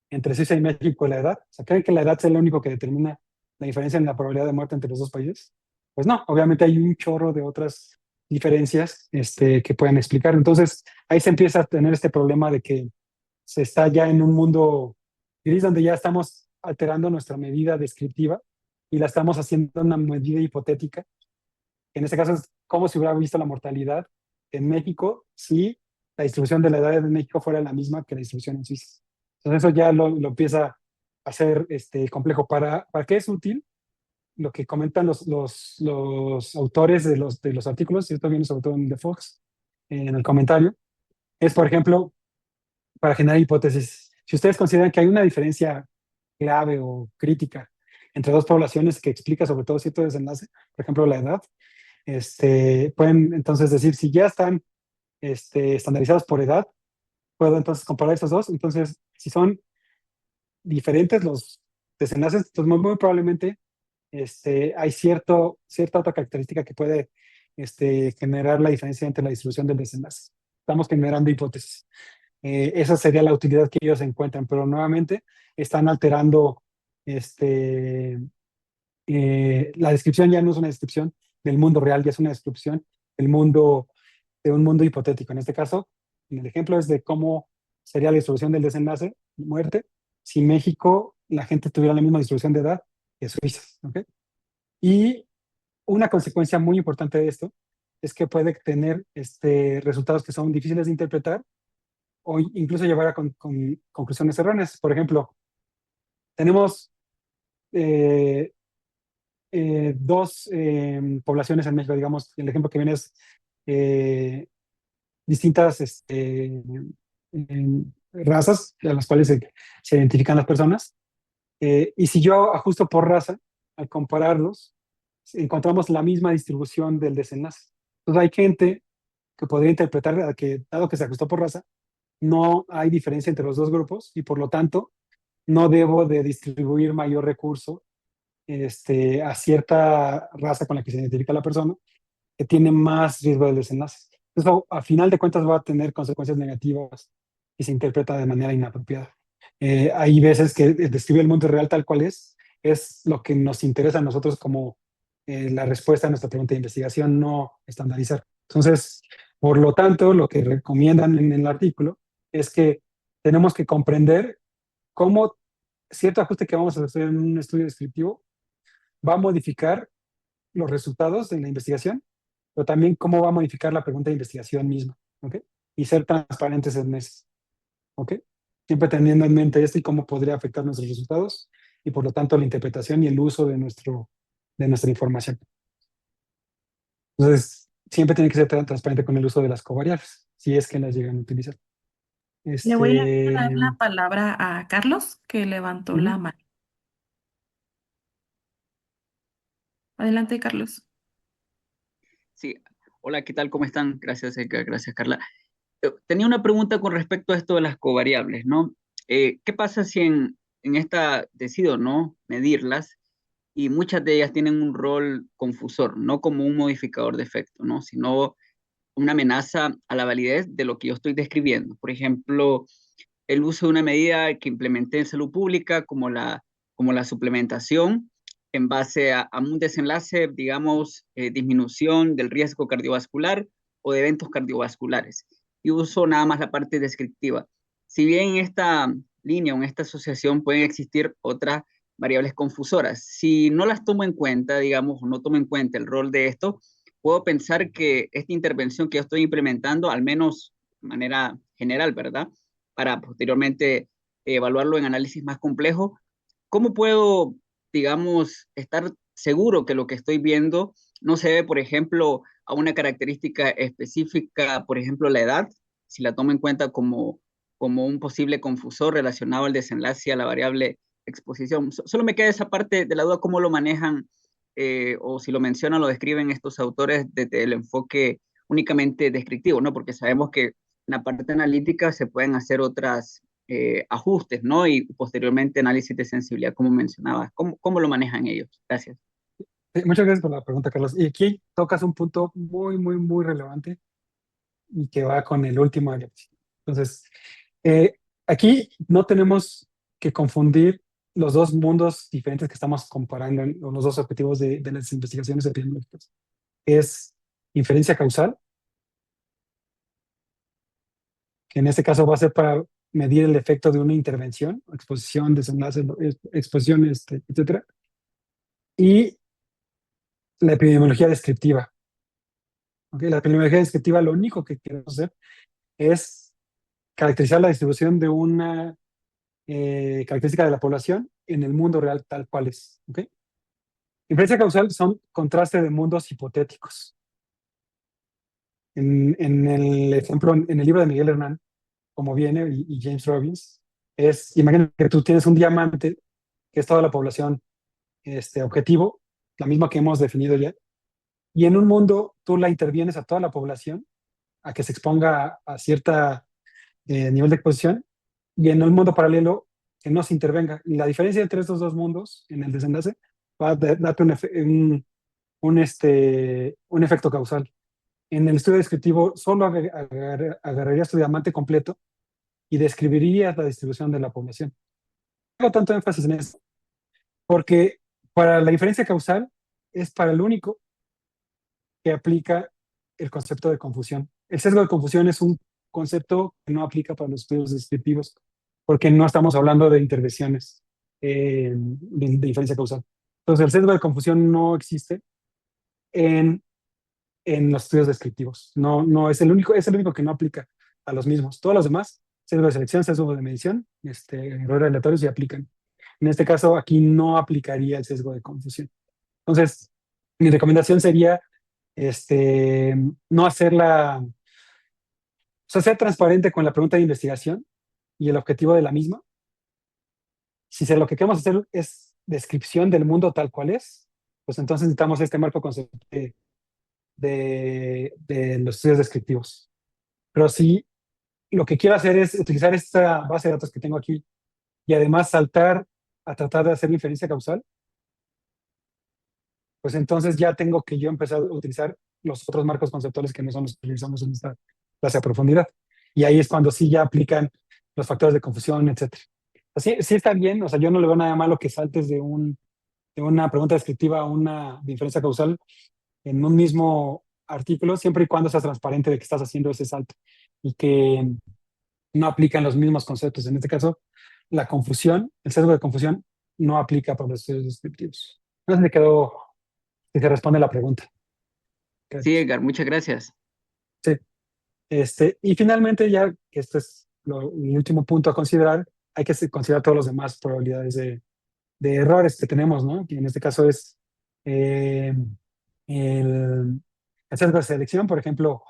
entre Suiza y México, la edad? O sea, ¿creen que la edad sea lo único que determina la diferencia en la probabilidad de muerte entre los dos países? Pues no, obviamente hay un chorro de otras diferencias que pueden explicar. Entonces, ahí se empieza a tener este problema de que se está ya en un mundo gris donde ya estamos alterando nuestra medida descriptiva y la estamos haciendo una medida hipotética. En este caso es cómo se hubiera visto la mortalidad en México si la distribución de la edad en México fuera la misma que la distribución en Suiza. Entonces eso ya lo empieza a hacer complejo. ¿Para qué es útil? Lo que comentan los autores de los artículos, y esto viene sobre todo en The Fox, en el comentario, es, por ejemplo, para generar hipótesis. Si ustedes consideran que hay una diferencia clave o crítica entre dos poblaciones que explica sobre todo cierto desenlace, por ejemplo, la edad, pueden entonces decir, si ya están estandarizados por edad, puedo entonces comparar esos dos. Entonces, si son diferentes los desenlaces, entonces muy probablemente hay cierta otra característica que puede generar la diferencia entre la distribución del desenlace. Estamos generando hipótesis. Esa sería la utilidad que ellos encuentran, pero nuevamente están alterando la descripción. Ya no es una descripción del mundo real, ya es una descripción de un mundo hipotético. En este caso, en el ejemplo es de cómo sería la distribución del desenlace, muerte, si México, la gente tuviera la misma distribución de edad que Suiza. ¿Ok? Y una consecuencia muy importante de esto es que puede tener resultados que son difíciles de interpretar o incluso llevar a conclusiones erróneas. Por ejemplo, tenemos dos poblaciones en México, digamos, el ejemplo que viene es distintas razas a las cuales se identifican las personas. Y si yo ajusto por raza, al compararlos, encontramos la misma distribución del desenlace. Entonces hay gente que podría interpretar que, dado que se ajustó por raza, no hay diferencia entre los dos grupos y por lo tanto no debo de distribuir mayor recurso a cierta raza con la que se identifica la persona, que tiene más riesgo del desenlace. Entonces, a final de cuentas va a tener consecuencias negativas y se interpreta de manera inapropiada. Hay veces que describe el mundo real tal cual es lo que nos interesa a nosotros como la respuesta a nuestra pregunta de investigación, no estandarizar. Entonces, por lo tanto, lo que recomiendan en el artículo es que tenemos que comprender cómo cierto ajuste que vamos a hacer en un estudio descriptivo va a modificar los resultados de la investigación, pero también cómo va a modificar la pregunta de investigación misma, ¿ok? Y ser transparentes en eso, ¿ok? Siempre teniendo en mente esto y cómo podría afectar nuestros resultados y por lo tanto la interpretación y el uso de nuestra información. Entonces, siempre tiene que ser transparente con el uso de las covariables, si es que las llegan a utilizar. Le voy a dar la palabra a Carlos, que levantó la mano. Adelante, Carlos. Sí, hola, ¿qué tal? ¿Cómo están? Gracias, Eka, gracias, Carla. Tenía una pregunta con respecto a esto de las covariables, ¿no? ¿Qué pasa si en esta decido no medirlas y muchas de ellas tienen un rol confusor, no como un modificador de efecto, ¿no? Sino una amenaza a la validez de lo que yo estoy describiendo? Por ejemplo, el uso de una medida que implementé en salud pública como la suplementación en base a un desenlace, digamos, disminución del riesgo cardiovascular o de eventos cardiovasculares. Y uso nada más la parte descriptiva. Si bien en esta línea o en esta asociación pueden existir otras variables confusoras, si no las tomo en cuenta, digamos, o no tomo en cuenta el rol de esto, puedo pensar que esta intervención que yo estoy implementando, al menos de manera general, ¿verdad? Para posteriormente evaluarlo en análisis más complejo, ¿cómo puedo, digamos, estar seguro que lo que estoy viendo no se debe, por ejemplo, a una característica específica, por ejemplo, la edad, si la tomo en cuenta como un posible confusor relacionado al desenlace y a la variable exposición? Solo me queda esa parte de la duda, cómo lo manejan o si lo mencionan, lo describen estos autores desde el enfoque únicamente descriptivo, ¿no? Porque sabemos que en la parte analítica se pueden hacer otras ajustes, ¿no? Y posteriormente análisis de sensibilidad, como mencionabas. ¿Cómo lo manejan ellos? Gracias. Muchas gracias por la pregunta, Carlos. Y aquí tocas un punto muy, muy, muy relevante y que va con el último diapositiva. Entonces, aquí no tenemos que confundir los dos mundos diferentes que estamos comparando, o los dos objetivos de las investigaciones epidemiológicas. Es inferencia causal, que en este caso va a ser para medir el efecto de una intervención, exposición, desenlace, exposición, etcétera. Y la epidemiología descriptiva. ¿Okay? La epidemiología descriptiva lo único que queremos hacer es caracterizar la distribución de una característica de la población en el mundo real tal cual es. ¿Okay? Inferencia causal son contraste de mundos hipotéticos. En el ejemplo, en el libro de Miguel Hernán, como viene, y James Robbins, imagina que tú tienes un diamante, que es toda la población objetivo, la misma que hemos definido ya, y en un mundo tú la intervienes a toda la población a que se exponga a cierta nivel de exposición, y en un mundo paralelo que no se intervenga. Y la diferencia entre estos dos mundos en el desenlace va a darte un efecto causal. En el estudio descriptivo solo agarrarías tu diamante completo y describirías la distribución de la población. No hago tanto énfasis en eso, porque para la diferencia causal es para el único que aplica el concepto de confusión. El sesgo de confusión es un concepto que no aplica para los estudios descriptivos, porque no estamos hablando de intervenciones de diferencia causal. Entonces, el sesgo de confusión no existe en los estudios descriptivos. No es el único que no aplica a los mismos. Todos los demás, sesgo de selección, sesgo de medición, errores aleatorios, y aplican. En este caso, aquí no aplicaría el sesgo de confusión. Entonces, mi recomendación sería no hacerla, o sea, ser transparente con la pregunta de investigación y el objetivo de la misma. Lo que queremos hacer es descripción del mundo tal cual es, pues entonces necesitamos este marco conceptual de los estudios descriptivos. Pero si lo que quiero hacer es utilizar esta base de datos que tengo aquí y además saltar a tratar de hacer la inferencia causal, pues entonces ya tengo que yo empezar a utilizar los otros marcos conceptuales que no son los que utilizamos en esta clase a profundidad. Y ahí es cuando sí ya aplican los factores de confusión, etc. Sí, sí está bien, o sea, yo no le veo nada malo que saltes de una pregunta descriptiva a una de inferencia causal en un mismo artículo, siempre y cuando seas transparente de que estás haciendo ese salto y que no aplican los mismos conceptos. En este caso, la confusión, el sesgo de confusión, no aplica para los estudios descriptivos. No sé si me quedó, si se responde la pregunta. Sí, Edgar, muchas gracias. Sí. Y finalmente, ya que este es el último punto a considerar, hay que considerar todas las demás probabilidades de errores que tenemos, ¿no? Que en este caso es eh, el sesgo de selección, por ejemplo,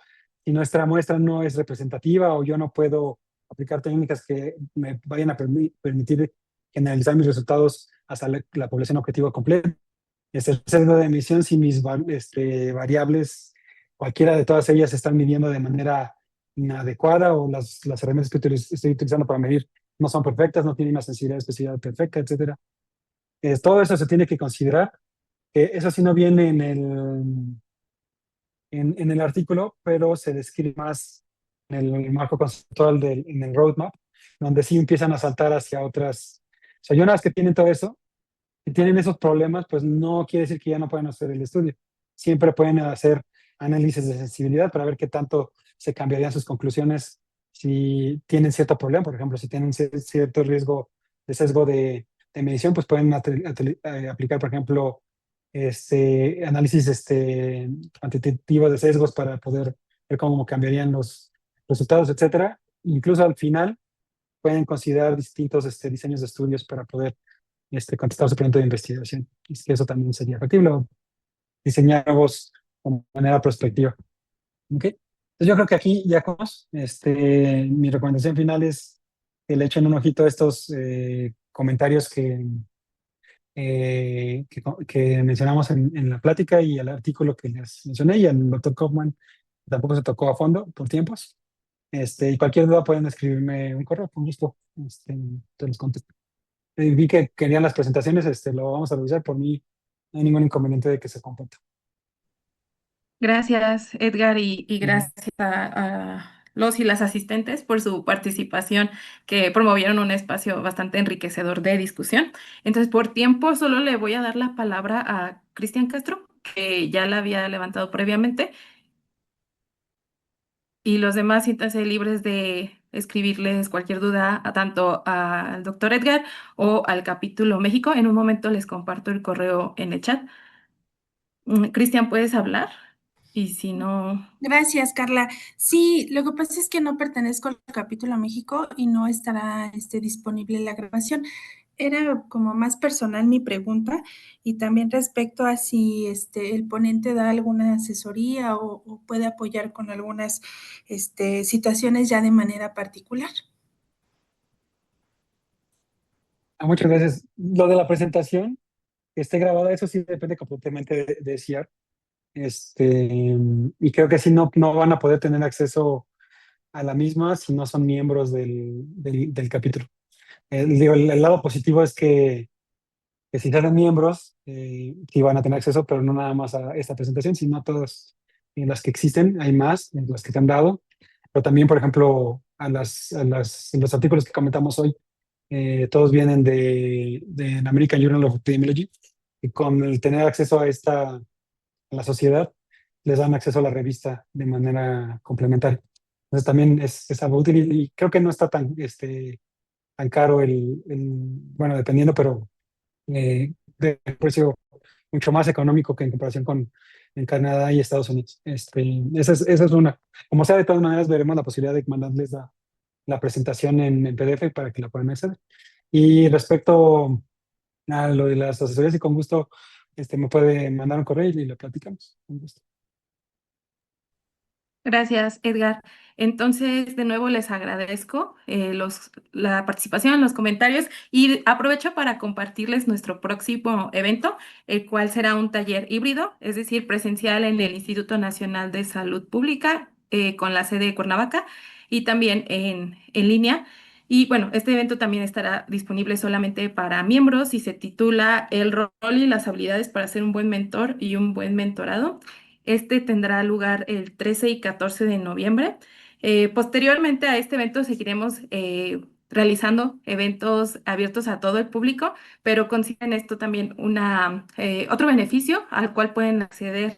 si nuestra muestra no es representativa o yo no puedo aplicar técnicas que me vayan a permitir generalizar mis resultados hasta la población objetivo completa. Es el sesgo de emisión si mis variables, cualquiera de todas ellas, se están midiendo de manera inadecuada o las herramientas que estoy utilizando para medir no son perfectas, no tienen una sensibilidad de especificidad perfecta, etc. Todo eso se tiene que considerar. Eso sí no viene en el artículo, pero se describe más en el marco conceptual en el roadmap, donde sí empiezan a saltar hacia otras. O sea, yo una vez que tienen todo eso, si tienen esos problemas, pues no quiere decir que ya no pueden hacer el estudio. Siempre pueden hacer análisis de sensibilidad para ver qué tanto se cambiarían sus conclusiones si tienen cierto problema. Por ejemplo, si tienen cierto riesgo de sesgo de medición, pues pueden aplicar, por ejemplo, análisis cuantitativo de sesgos para poder ver cómo cambiarían los resultados, etcétera. Incluso al final pueden considerar distintos diseños de estudios para poder contestar su pregunta de investigación. Es que eso también sería factible, o diseñar nuevos de manera prospectiva. ¿Ok? Entonces yo creo que aquí ya comenzamos. Mi recomendación final es que le echen un ojito a estos comentarios que mencionamos en la plática y al artículo que les mencioné, y al doctor Kaufman tampoco se tocó a fondo por tiempos. Y cualquier duda pueden escribirme un correo, con gusto. Te los contesto. Vi que querían las presentaciones, lo vamos a revisar. Por mí no hay ningún inconveniente de que se comparta. Gracias, Edgar, y gracias a los y las asistentes por su participación, que promovieron un espacio bastante enriquecedor de discusión. Entonces, por tiempo, solo le voy a dar la palabra a Cristian Castro, que ya la había levantado previamente, y los demás siéntanse libres de escribirles cualquier duda tanto al doctor Edgar o al capítulo México. En un momento les comparto el correo en el chat. Cristian, ¿puedes hablar? Y si no... Gracias, Carla. Sí, lo que pasa es que no pertenezco al capítulo México y no estará disponible la grabación. Era como más personal mi pregunta y también respecto a si el ponente da alguna asesoría o puede apoyar con algunas situaciones ya de manera particular. Muchas gracias. Lo de la presentación, que esté grabada, eso sí depende completamente de CIAR. Y creo que sí no van a poder tener acceso a la misma si no son miembros del capítulo. El lado positivo es que si eran miembros, sí van a tener acceso, pero no nada más a esta presentación, sino a todas las que existen. Hay más, en las que te han dado, pero también, por ejemplo, los artículos que comentamos hoy, todos vienen de American Journal of Epidemiology, y con el tener acceso a la sociedad, les dan acceso a la revista de manera complementaria. Entonces también es algo útil y creo que no está tan caro bueno, dependiendo, pero de precio mucho más económico que en comparación con en Canadá y Estados Unidos. Esa es una. Como sea, de todas maneras, veremos la posibilidad de mandarles la presentación en PDF para que la puedan hacer. Y respecto a lo de las asesorías, y con gusto me puede mandar un correo y lo platicamos. Con gusto. Gracias, Edgar. Entonces, de nuevo les agradezco la participación, los comentarios y aprovecho para compartirles nuestro próximo evento, el cual será un taller híbrido, es decir, presencial en el Instituto Nacional de Salud Pública con la sede de Cuernavaca y también en línea. Y bueno, este evento también estará disponible solamente para miembros y se titula El rol y las habilidades para ser un buen mentor y un buen mentorado. Este tendrá lugar el 13 y 14 de noviembre. Posteriormente a este evento seguiremos realizando eventos abiertos a todo el público, pero consiguen esto también otro beneficio al cual pueden acceder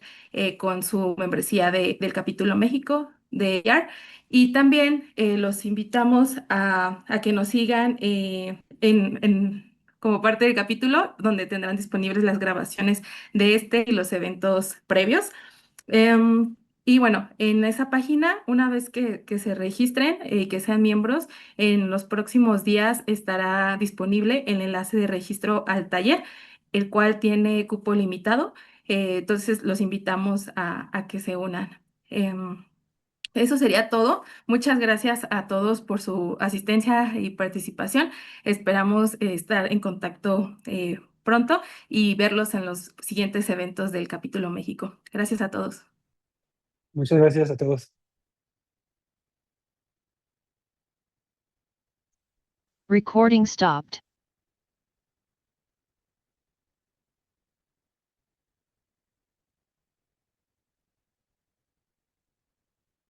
con su membresía del capítulo México de YAR. Y también los invitamos a que nos sigan como parte del capítulo, donde tendrán disponibles las grabaciones de este y los eventos previos. Em, y bueno, en esa página, una vez que se registren y que sean miembros, en los próximos días estará disponible el enlace de registro al taller, el cual tiene cupo limitado. Entonces, los invitamos a que se unan. Eso sería todo. Muchas gracias a todos por su asistencia y participación. Esperamos estar en contacto pronto y verlos en los siguientes eventos del Capítulo México. Gracias a todos. Muchas gracias a todos. Recording stopped.